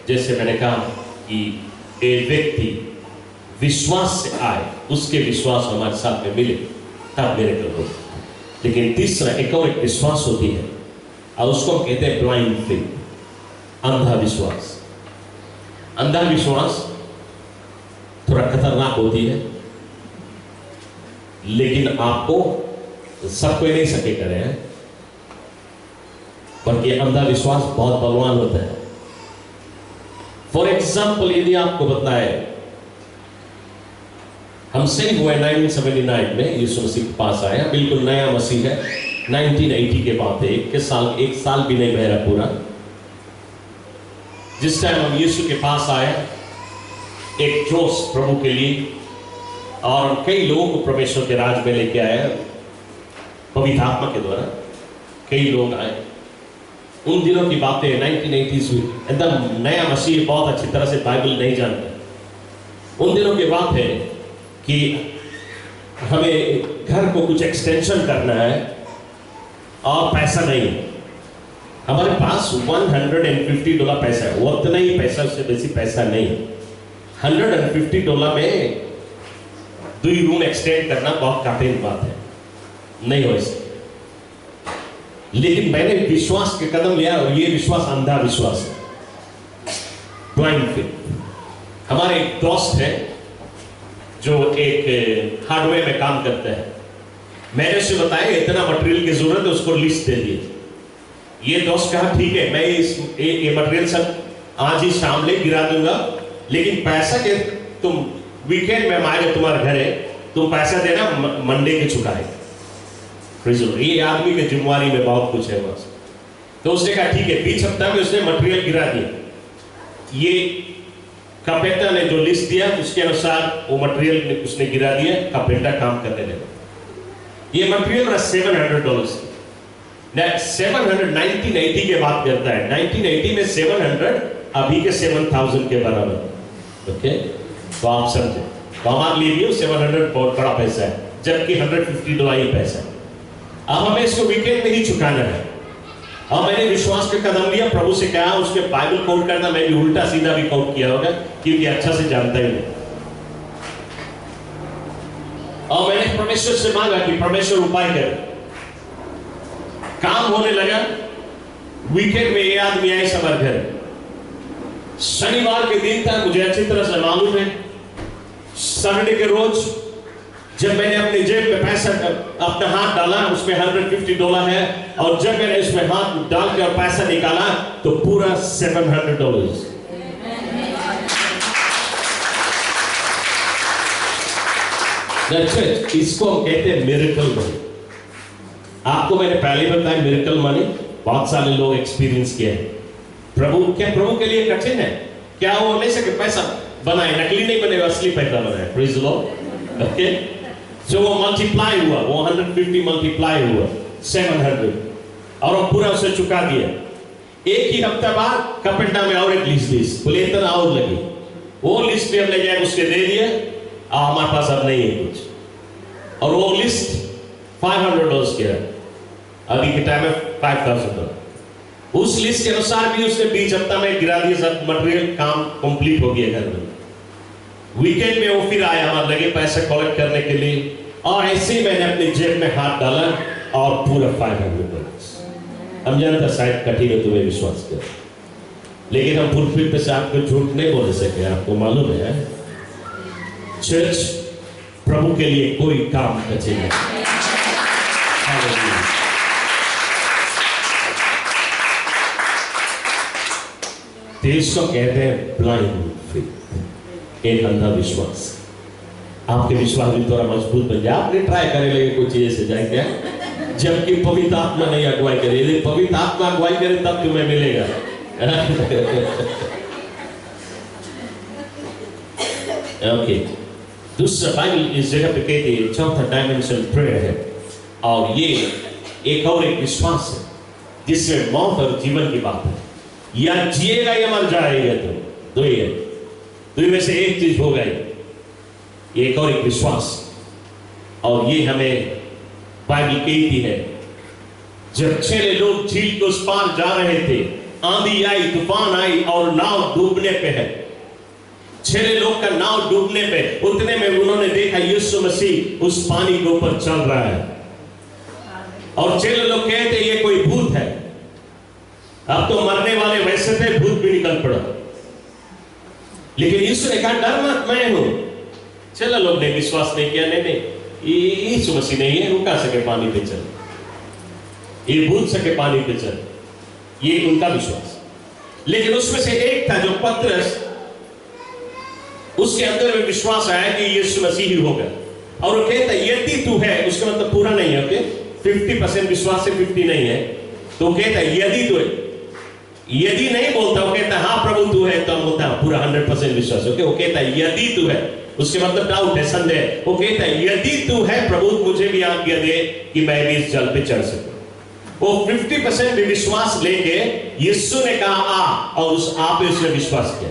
Speaker 1: जैसे मैंने कहा कि एक व्यक्ति विश्वास से आए, उसके विश्वास हमारे साथ में मिले तब मिरेकल हो। लेकिन तीसरा एक और एक विश्वास होती है और उसको कहते हैं ब्लाइंड फेथ, अंधा विश्वास। अंधा विश्वास थोड़ा खतरनाक होती है, लेकिन आपको सब कोई नहीं सके करे हैं, पर यह अंधा विश्वास बहुत बलवान होता है। फॉर एग्जाम्पल यदि आपको बताए, हम सेव हुए 1979 में, यीशु मसीह के पास आया, बिल्कुल नया मसीह है, 1980 के बाद एक साल भी नहीं मेरा पूरा, जिस टाइम हम यीशु के पास आए, एक जोश प्रभु के लिए, और कई लोगों को परमेश्वर के राज में लेके आया पवित्र आत्मा के द्वारा, कई लोग आए। उन दिनों की बातें 1980s हुई, एकदम नया मसीह बहुत अच्छी तरह से बाइबल नहीं जानता। उन दिनों की बात है कि हमें घर को कुछ एक्सटेंशन करना है और पैसा नहीं है, हमारे पास $150 पैसा है, वो उतना ही पैसा, उससे बेसी पैसा नहीं। $150 में 2 रूम एक्सटेंड करना बहुत कठिन बात है, नहीं हो इससे। लेकिन मैंने विश्वास के कदम लिया, और ये विश्वास अंधा विश्वास है, ब्लाइंड फेथ। हमारे एक दोस्त है जो एक हार्डवेयर में काम करता है, मैंने उसे बताया इतना मटेरियल की जरूरत है, उसको लिस्ट दे दी। ये दोस्त कहा ठीक है, मैं ये मटेरियल सब आज ही शाम ले गिरा दूंगा, लेकिन पैसा के तुम वीकेंड में आएगा, तुम्हारे घर है, तुम पैसा देना मंडे के चुकाए। ये आदमी के जिम्मेवारी में बहुत कुछ है बस। तो उसने कहा ठीक है, 20 हफ्ता में उसने मटेरियल गिरा दिया। ये कारपेंटर ने जो लिस्ट दिया उसके अनुसार वो मटेरियल उसने गिरा दिया, कारपेंटर काम करने लगा। ये मटेरियल रहा $700। 1980 के बात करता है, 1980 में 700 अभी के 7000 के बराबर। ओके, तो आप समझे, तो हमारे लिए भी 700 बहुत बड़ा पैसा है, जबकि $150 ही पैसा है। अब हमें इसको वीकेंड में ही चुकाना है, और मैंने विश्वास का कदम लिया, प्रभु से कहा उसके बाइबल कोट करना, मैं भी उल्टा सीधा भी कोट किया होगा क्योंकि अच्छा से जानता ही नहीं। और मैंने परमेश्वर से मांगा कि परमेश्वर उपाय करे, काम होने लगा। वीकेंड में ये आदमी आए हमारे घर, शनिवार के दिन था, मुझे अच्छी तरह से मालूम है। सैटरडे के रोज जब मैंने अपने जेब में पैसा अपना हाथ डाला, उसमें $150 है, और जब मैंने उसमें हाथ डाल के और पैसा निकाला तो पूरा $700। इसको हम कहते हैं मिरेकल मनी। आपको मैंने पहले बताया मिरेकल मनी बहुत सारे लोग एक्सपीरियंस किए हैं। प्रभु के लिए कठिन है क्या? वो नहीं सके पैसा बनाए, नकली नहीं बने, असली पैसा बनाए। Praise the Lord. ओके, जो वो मल्टीप्लाई हुआ, वो 150 मल्टीप्लाई हुआ 700, और वो पूरा उसे चुका दिया। एक ही हफ्ता बाद कपेंटा में और एक लिस्ट बोले इतना और लगी, वो लिस्ट भी हम ले जाए उसके दे दिए, और हमारे पास अब नहीं है कुछ, और वो लिस्ट $500 की है, अभी के टाइम में $5000। उस लिस्ट के अनुसार भी उसने 20 हफ्ता में गिरा दिया, सब मटेरियल काम कंप्लीट हो गया घर में। वीकेंड में वो फिर आया हमारे लगे पैसे कलेक्ट करने के लिए, और ऐसे ही मैंने अपने जेब में हाथ डाला और पूरा $500। हम जानते शायद कठिन है तुम्हें विश्वास कर, लेकिन हम पुलपिट पे से आपको झूठ नहीं बोल सके। आपको मालूम है चर्च प्रभु के लिए कोई काम कच्चे नहीं। देश को कहते हैं ब्लाइंड फेथ, एक अंधा विश्वास। आपके विश्वास भी थोड़ा मजबूत बन जाए। आपने ट्राई करे लगे कुछ चीजें से जाएंगे, जबकि पवित्र आत्मा नहीं अगुवाई करे। यदि पवित्र आत्मा अगुवाई करे तब तुम्हें मिलेगा। ओके, दूसरा बाइबल इस जगह पे कहती है चौथा डायमेंशन प्रेयर है, और ये एक और एक विश्वास है जिसमें मौत और जीवन की बात है। या जिएगा या मर जाएगा, तो दो ही है, दो में से एक चीज होगा। एक और एक विश्वास, और ये हमें बाइबल कहती है जब 6 लोग झील के उस पार जा रहे थे, आंधी आई, तूफान आई और नाव डूबने पे है। 6 लोग का नाव डूबने पे, उतने में उन्होंने देखा यीशु मसीह उस पानी के ऊपर चल रहा है, और 6 लोग कहते ये कोई भूत है। अब तो मरने वाले वैसे थे, भूत भी निकल पड़ा। लेकिन यीशु ने कहा डर मत, मैं हूं। 6 लोग ने विश्वास नहीं किया, नहीं यीशु मसीह नहीं है, रुका सके पानी पे चल, ये भूत सके पानी पे चल, ये उनका विश्वास। लेकिन उसमें से एक था जो पतरस, उसके अंदर में विश्वास आया कि यीशु मसीह ही होगा, और वो कहता यदि तू है, उसका मतलब पूरा नहीं है, ओके 50% विश्वास से 50 नहीं है, तो कहता यदि तू है। यदि नहीं बोलता, वो कहता हाँ प्रभु तू है, तो बोलता पूरा 100% विश्वास। ओके, वो कहता यदि तू है, उसके मतलब डाउट है, संदेह। वो कहता है यदि तू है प्रभु, मुझे भी आज्ञा दे कि मैं भी इस जल पे चढ़ सकूं। वो 50% भी विश्वास लेके यीशु ने कहा आ, और उस आप पे उसने विश्वास किया।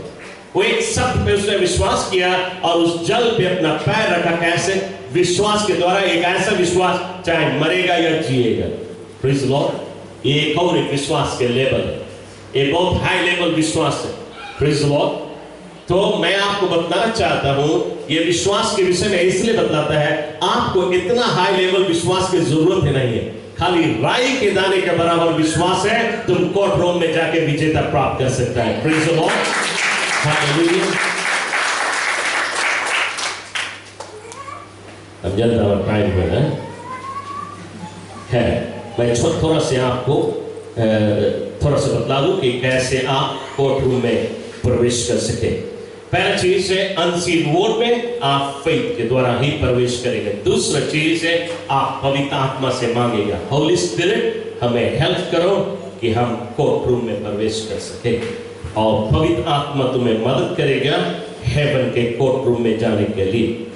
Speaker 1: वो एक शब्द पे उसने विश्वास किया और उस जल पे अपना पैर रखा। कैसे? विश्वास के द्वारा। एक ऐसा विश्वास चाहे मरेगा या जिएगा। Praise the Lord. ये एक और एक विश्वास के लेवल है, एक बहुत हाई लेवल विश्वास है। Praise the Lord. तो मैं आपको बताना चाहता हूं, ये विश्वास के विषय में इसलिए बतलाता है, आपको इतना हाई लेवल विश्वास की जरूरत ही नहीं है। खाली राई के दाने के बराबर विश्वास है, तुम कोर्ट रूम में जाके विजेता प्राप्त कर सकता है। Praise the Lord. हालेलुया। अब जल्द हमारा टाइम है। मैं थोड़ा से आपको थोड़ा सा बतला दूं कि कैसे आप कोर्ट रूम में प्रवेश कर सके। पहला चीज है अनसीन वर्ड में आप फेथ के द्वारा ही प्रवेश करेंगे। दूसरा चीज है आप पवित्र आत्मा से मांगेगा, होली स्पिरिट हमें हेल्प करो कि हम कोर्ट रूम में प्रवेश कर सके, और पवित्र आत्मा तुम्हें मदद करेगा हेवन के कोर्ट रूम में जाने के लिए।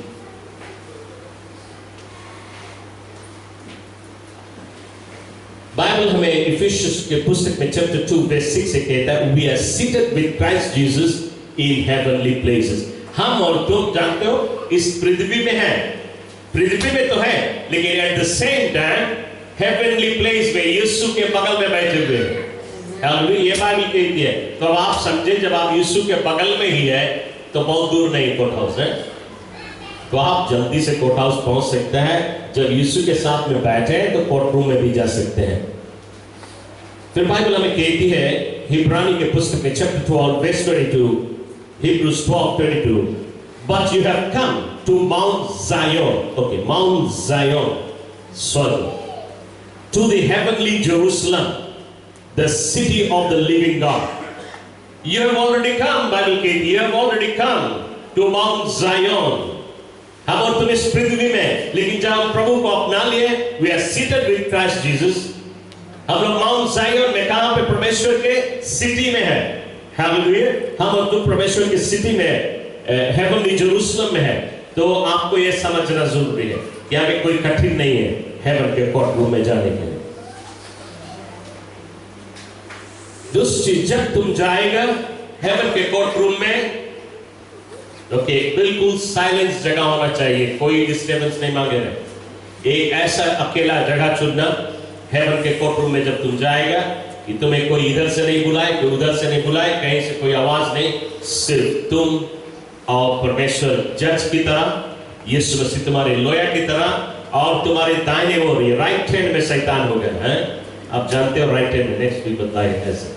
Speaker 1: बाइबल हमें इफिसियंस के पुस्तक में चैप्टर 2 वर्स 6 से कहता है we are seated with Christ Jesus in heavenly places. हम और तुम जानते हो इस पृथ्वी में है, पृथ्वी में तो है, लेकिन at the same time heavenly place में यीशु के बगल में बैठे हुए हैं। हालेलुया। ये बाइबल कहती है। तो आप समझे जब आप यीशु के बगल में ही है तो बहुत दूर नहीं कोर्ट हाउस है, तो आप जल्दी से कोर्ट हाउस पहुंच सकते हैं। जब यीशु के साथ में बैठे तो कोर्ट रूम में भी जा सकते हैं। फिर बाइबल हमें कहती है इब्रानी के पुस्तक में chapter 12 verse 22, Hebrews 12:22, but you have come to Mount Zion, okay, Mount Zion, sorry, to the heavenly Jerusalem, the city of the living God. You have already come, Bible कहती, you have already come to Mount Zion. हम और तुम इस पृथ्वी में, लेकिन जब हम प्रभु को अपना लिए, we are seated with Christ Jesus. हम लोग माउंट जायन में, कहां पे? परमेश्वर के सिटी में है। हालेलुया। हम और तुम परमेश्वर की सिटी में, हेवनली जेरूशलम में है। तो आपको यह समझना जरूरी है, यहाँ पे कोई कठिन नहीं है हेवन के कोर्ट रूम में जाने के लिए। दूसरी, जब तुम जाएगा हेवन के कोर्ट रूम में, ओके, बिल्कुल साइलेंस जगह होना चाहिए, कोई डिस्टर्बेंस नहीं मांगे रहे। एक ऐसा अकेला जगह चुनना हेवन के कोर्ट रूम में जब तुम जाएगा कि तुम्हें कोई इधर से नहीं बुलाए, कोई उधर से नहीं बुलाए, कहीं से कोई आवाज नहीं, सिर्फ तुम और परमेश्वर जज की तरह, यीशु मसीह तुम्हारे लोया की तरह, और तुम्हारे दाहिने ओर ये राइट हैंड में शैतान हो गया है। आप जानते हो राइट हैंड में, नेक्स्ट वीक बताए ऐसे।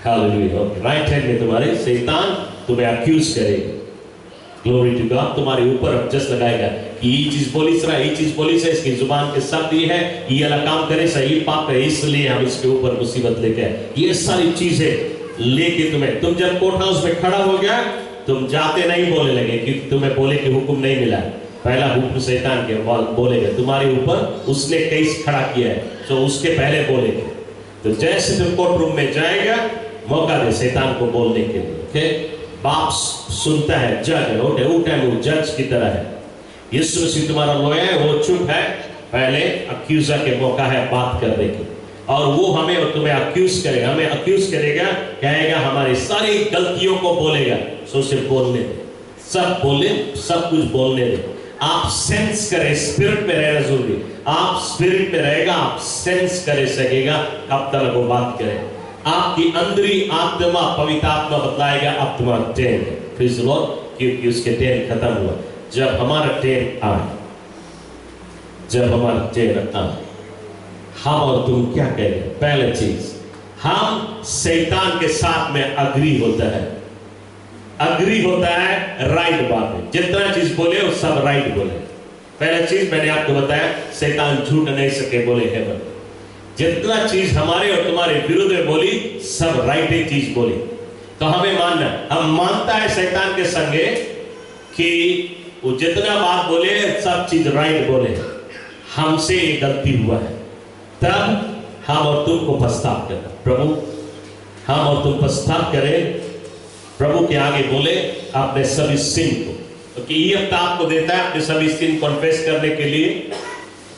Speaker 1: हालेलुया। ओके, राइट हैंड में तुम्हारे शैतान तुम्हें अक्यूज करेगा। Glory to God. तुम्हारे ऊपर जस्ट लगाएगा कि ये चीज बोली सरा, ये चीज बोली से, इसकी जुबान के शब्द ये है, ये वाला काम करे सही, ये पाप है, इसलिए हम इसके ऊपर मुसीबत लेके आए। ये सारी चीजें लेके तुम जब कोर्ट हाउस में खड़ा हो गया, तुम जाते नहीं बोले लगे कि तुम्हें बोले कि हुक्म नहीं मिला। पहला हुक्म शैतान के बोलेगा तुम्हारे ऊपर, उसने केस खड़ा किया है, तो उसके पहले बोलेगा। तो जैसे तुम कोर्ट रूम में जाएगा, मौका दे शैतान को बोलने के लिए। ओके, बाप सुनता है, जज है, वो जज की तरह है। यीशु मसीह तुम्हारा लॉयर है, वो चुप है, पहले अक्यूजर के मौका है बात करने की, और वो हमें और तुम्हें अक्यूज करेगा, हमें अक्यूज करेगा, कहेगा हमारी सारी गलतियों को बोलेगा। सो सिर्फ बोलने दे, सब बोले, सब कुछ बोलने दे। आप सेंस करें, स्पिरिट में रहना जरूरी। आप स्पिरिट में रहेगा, आप सेंस करे सकेगा कब तक वो बात करे। आपकी अंदरी आत्मा, पवित्र आत्मा बतलाएगा अब तुम्हारा टेन, प्लीज लॉर्ड, क्योंकि उसके टेन खत्म हुआ। जब हमारा टेन आए, जब हमारा टेन आए, हम और तुम क्या करेंगे? पहले चीज, हम शैतान के साथ में अग्री होता है। अग्री होता है राइट बात है, जितना चीज बोले वो सब राइट बोले। पहला चीज मैंने आपको बताया, शैतान झूठ नहीं सके बोले हेवन। जितना चीज हमारे और तुम्हारे विरुद्ध में बोली, सब राइट ही चीज बोली, तो हमें मानना। हम मानता है शैतान के संगे कि वो जितना बात बोले सब चीज राइट बोले, हमसे ये गलती हुआ है। तब हम और तुम को पछताव करना, प्रभु हम और तुम पछताव करें, प्रभु के आगे बोले अपने सभी सिन को, क्योंकि ये हफ्ता आपको देता है अपने सभी सिन कॉन्फेस करने के लिए।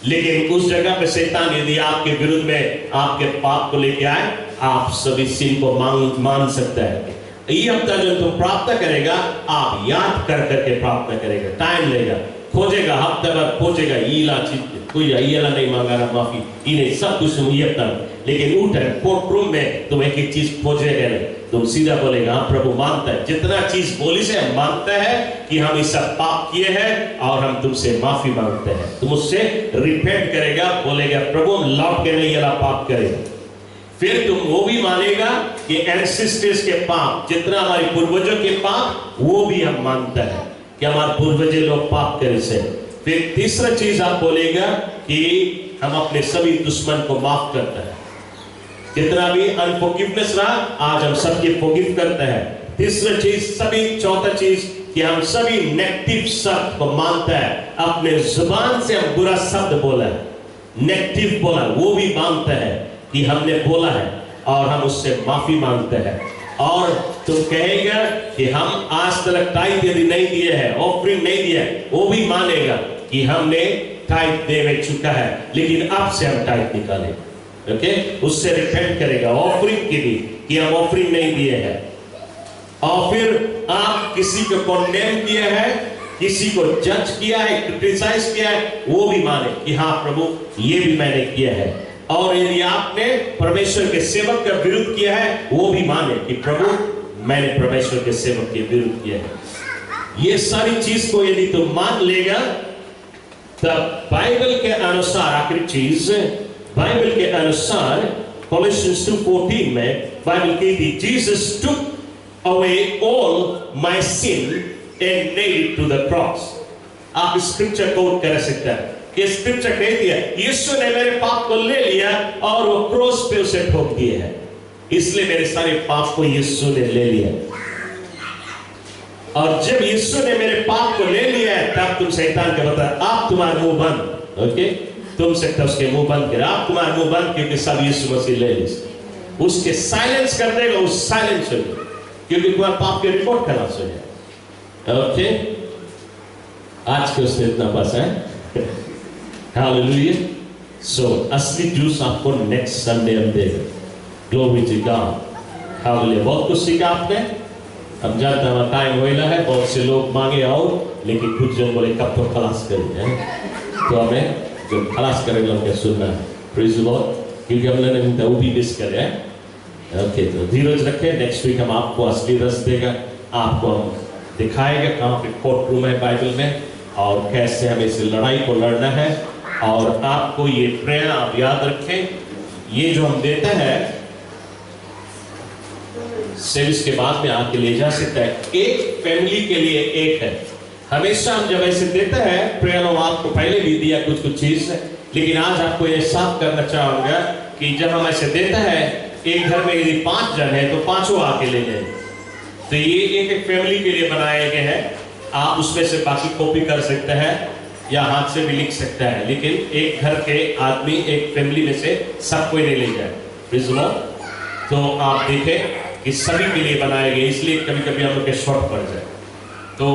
Speaker 1: लेकिन उस जगह पे शैतान यदि आपके विरुद्ध में आपके पाप को लेके आए, आप सभी सिन को मान सकता है। ये हफ्ता जो तुम प्रार्थना करेगा, आप याद कर करके प्रार्थना करेगा, टाइम लेगा, खोजेगा, हफ्ते भर खोजेगा, ईला चीज कोई ईला नहीं मांगा ना माफी, इन्हें सब कुछ ये हफ्ता। लेकिन उठ कोर्ट रूम में तुम एक चीज खोजेगा नहीं, तुम सीधा बोलेगा हाँ प्रभु मानता है, जितना चीज बोली से मानता है कि हम इस सब पाप किए हैं और हम तुमसे माफी मांगते हैं। तुम उससे रिपेंट करेगा, बोलेगा प्रभु हम लौट के नहीं ये पाप करेगा। फिर तुम वो भी मानेगा कि एंसेस्टर्स के पाप, जितना हमारे पूर्वजों के पाप, वो भी हम मानता है कि हमारे पूर्वज लोग पाप करे से। फिर तीसरा चीज आप बोलेगा कि हम अपने सभी दुश्मन को माफ करता है, जितना भी अनफॉरगिवनेस रहा आज हम सबके फॉरगिव करते हैं। तीसरा चीज, सभी चौथा चीज कि हम सभी नेगेटिव शब्द को मानता है, अपने जुबान से हम बुरा शब्द बोला है, नेगेटिव बोला, वो भी मानता है कि हमने बोला है और हम उससे माफी मांगते हैं। और तुम कहेगा कि हम आज तक टाइट यदि नहीं दिए हैं, ऑफरिंग नहीं दिया है, वो भी मानेगा कि हमने टाइट दे चुका है, लेकिन अब से हम टाइट निकालें। ओके, उससे रिपेंट करेगा ऑफरिंग की भी कि हम ऑफरिंग नहीं दिए हैं। और फिर आप किसी को कॉन्डेम किया है, किसी को जज किया है, क्रिटिसाइज किया है, वो भी माने कि हाँ प्रभु ये भी मैंने किया है। और यदि आपने परमेश्वर के सेवक का विरोध किया है, वो भी माने कि प्रभु मैंने परमेश्वर के सेवक के विरोध किया है। ये सारी चीज को यदि तुम मान लेगा, तब बाइबल के अनुसार आखिरी चीज, बाइबल के अनुसार कोलोसियंस 2:14 में बाइबल कहती Jesus took away all my sin and nailed it to the cross. आप स्क्रिप्चर कोट कर सकते हैं कि स्क्रिप्चर कहती है यीशु ने मेरे पाप को ले लिया और वो क्रॉस पे उसे ठोक दिए है, इसलिए मेरे सारे पाप को यीशु ने ले लिया। और जब यीशु ने मेरे पाप को ले लिया है, तब तुम शैतान के बता आप तुम्हारा मुंह बंद। ओके, तुम सकते उसके मुंह बंद कर, आप तुम्हारा मुंह बंद, क्योंकि सब यीशु मसीह ले ली, उसके साइलेंस कर देगा, उस साइलेंस हो जाए, क्योंकि तुम्हारा पाप की रिपोर्ट खलास हो जाए। ओके, आज के उसने इतना बस है। हालेलुया। सो असली जूस आपको नेक्स्ट संडे हम देगा। Glory to God. हालेलुया। बहुत कुछ सीखा आपने, हम जानते हैं टाइम होइला है, बहुत से लोग मांगे आओ, लेकिन कुछ जन बोले कब तो खलास करेंगे, तो हमें जो खलास करेंगे उनके सुनना है। प्रेज़ द लॉर्ड, क्योंकि हमने वो भी मिस करे हैं। ओके, तो धीरज रखें, नेक्स्ट वीक हम आपको असली रस देगा, आपको हम दिखाएगा कहाँ पे कोर्ट रूम है बाइबल में और कैसे हमें इस लड़ाई को लड़ना है। और आपको ये प्रेरणा आप याद रखें, ये जो हम देते हैं सर्विस के बाद में आके ले जा सकता है। एक फैमिली के लिए एक है। हमेशा हम जब ऐसे देते हैं, प्रेयर आपको पहले भी दिया कुछ चीज है, लेकिन आज आपको ये साफ करना चाहूंगा कि जब हम ऐसे देते हैं, एक घर में यदि 5 जन है तो 5 आके ले लें। तो ये एक फैमिली के लिए बनाए गए हैं। आप उसमें से बाकी कॉपी कर सकते हैं या हाथ से भी लिख सकता है, लेकिन एक घर के आदमी एक फैमिली में से सब कोई नहीं ले जाए। तो आप देखें कि सभी के लिए बनाए गए, इसलिए कभी कभी हम लोग के शॉर्ट पड़ जाए। तो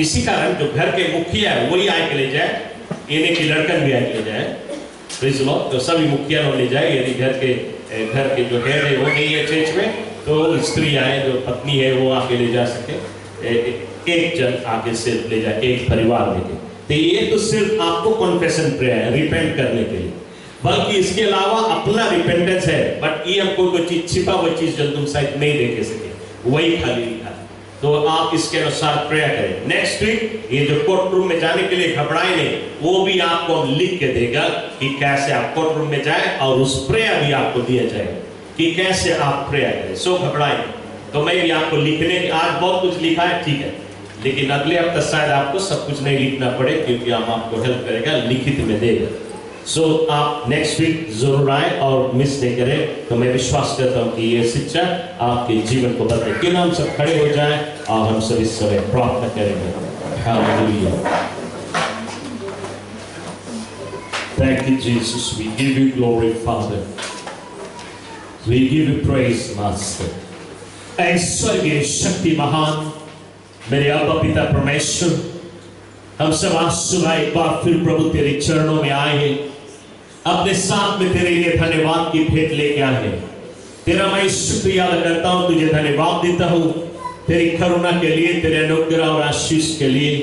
Speaker 1: इसी कारण जो घर के मुखिया है वही आके ले जाए, इन्हें की लड़कन भी आके ले जाए। तो सभी मुखिया लोग ले जाए। यदि घर के जो हेड है वो नहीं है चर्च में, तो स्त्री आए, जो पत्नी है वो आके ले जा सके। एक जन आके सिर्फ ले जाए, एक परिवार में। तो ये तो सिर्फ आपको कॉन्फेशन प्रेयर है, रिपेंट करने के लिए, बल्कि इसके अलावा अपना रिपेंटेंस है। बट ये हमको कोई चीज छिपा हुई चीज जो तुम शायद नहीं देख सके, वही खाली लिखा। तो आप इसके अनुसार प्रेयर करें। नेक्स्ट वीक ये जो कोर्ट रूम में जाने के लिए घबराए नहीं, वो भी आपको लिख के देगा कि कैसे आप कोर्ट रूम में जाए, और उस प्रेयर भी आपको दिया जाएगा कि कैसे आप प्रेयर करें। सो घबराए। तो मैं भी आपको लिखने की, आज बहुत कुछ लिखा है, ठीक है, लेकिन अगले हफ्ते शायद आपको सब कुछ नहीं लिखना पड़े, क्योंकि हम आपको हेल्प करेगा, लिखित में देगा। सो आप नेक्स्ट वीक जरूर आए और मिस नहीं करें। तो मैं विश्वास करता हूं कि ये शिक्षा आपके जीवन को बदले। क्यों हम सब खड़े हो जाएं और हम सब इस समय प्रार्थना करेंगे। Hallelujah. Thank you, Jesus. We give you glory, Father. We give you praise, Master. ऐश्वर्य शक्ति महान मेरे अब्बा पिता परमेश्वर, हम सब आज सुबह एक बार फिर प्रभु तेरे चरणों में आए हैं, अपने साथ में तेरे लिए धन्यवाद की भेंट लेके आए हैं। तेरा मैं शुक्रिया अदा करता हूँ, तुझे धन्यवाद देता हूँ तेरी करुणा के लिए, तेरे अनुग्रह और आशीष के लिए।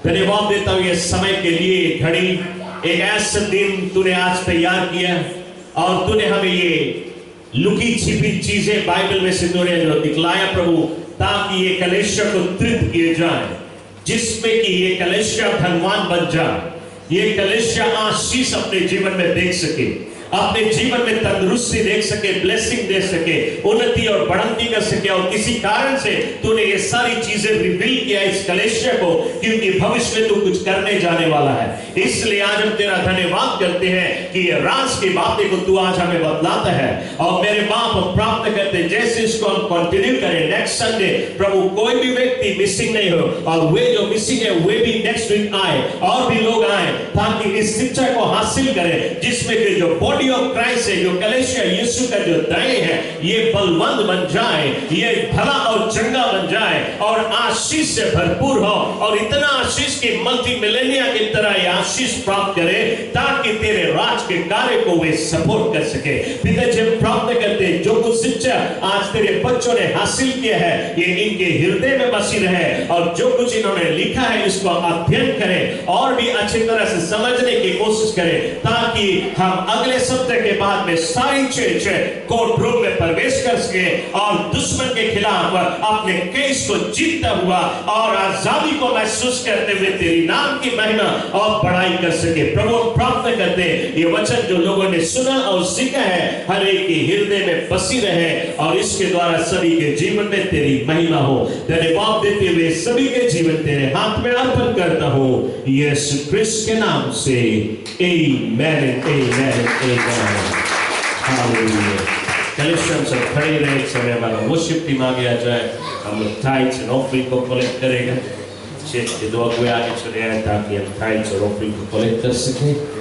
Speaker 1: धन्यवाद देता हूँ ये समय के लिए, घड़ी, एक ऐसा दिन तूने आज तैयार किया, और तूने हमें ये लुकी छिपी चीजें बाइबल में से तूने जो दिखलाया प्रभु, ताकि ये कलेशा को तृप्त किए जाए, जिसमें कि ये कलेशा धनवान बन जाए, ये कलेशा आशीष अपने जीवन में देख सके, अपने जीवन में तंदुरुस्ती देख सके, ब्लेसिंग दे सके, उन्नति और बढ़ंती कर सके। और किसी कारण से तूने ये सारी चीजें रिवील किया इस कलेशा को, क्योंकि भविष्य में तू कुछ करने जाने वाला है। इसलिए आज हम तेरा धन्यवाद करते हैं कि ये राज की बातें को तू आज हमें बतलाता है। और मेरे बाप हम प्राप्त करते हैं, जैसे इसको हम कंटिन्यू करें नेक्स्ट संडे, प्रभु कोई भी व्यक्ति मिसिंग नहीं हो, और वे जो मिसिंग है वे भी नेक्स्ट वीक आए, और भी लोग आए, ताकि इस शिक्षा को हासिल करें, जिसमें कि जो बॉडी ऑफ क्राइस्ट है, जो कलेशा यीशु का जो दए है, ये बलवंत बन जाए, ये भला और चंगा बन जाए, और आशीष से भरपूर हो, और इतना आशीष की मल्टी मिलेनिया की तरह ये आशीष प्राप्त करे, ताकि तेरे राज के कार्य को वे सपोर्ट कर सके। पिताजी प्राप्त करते हैं जो कुछ शिक्षा आज तेरे बच्चों ने हासिल किया है, ये इनके हृदय में बसी रहे, और जो कुछ इन्होंने लिखा है इसको अध्ययन करें, और भी अच्छी तरह से समझने की कोशिश करें, ताकि हम अगले सप्ताह के बाद में सारी चर्च कोर्ट रूम में प्रवेश कर सके, और दुश्मन के खिलाफ अपने केस को जीतता हुआ और आजादी को महसूस करते हुए तेरी नाम की महिमा और बड़ाई कर सके। प्रभु प्रार्थना करते ये वचन जो लोगों ने सुना और सीखा है, हर एक के हृदय में बसी रहे, और इसके द्वारा सभी के जीवन में तेरी महिमा हो। धन्यवाद देते हुए सभी के जीवन तेरे हाथ में अर्पण करता हूँ, यीशु क्रिस्त के नाम से। आमेन, आमेन, आमेन। हालेलुया। कलेक्शन सब खड़े रहे, एक समय हमारा वर्शिप टीम आगे आ जाए, हम लोग टाइट्स एंड ऑफरिंग को कलेक्ट करेगा। चेक के दो आगे चले आए, ताकि हम टाइट्स और ऑफरिंग को कलेक्ट कर सकें।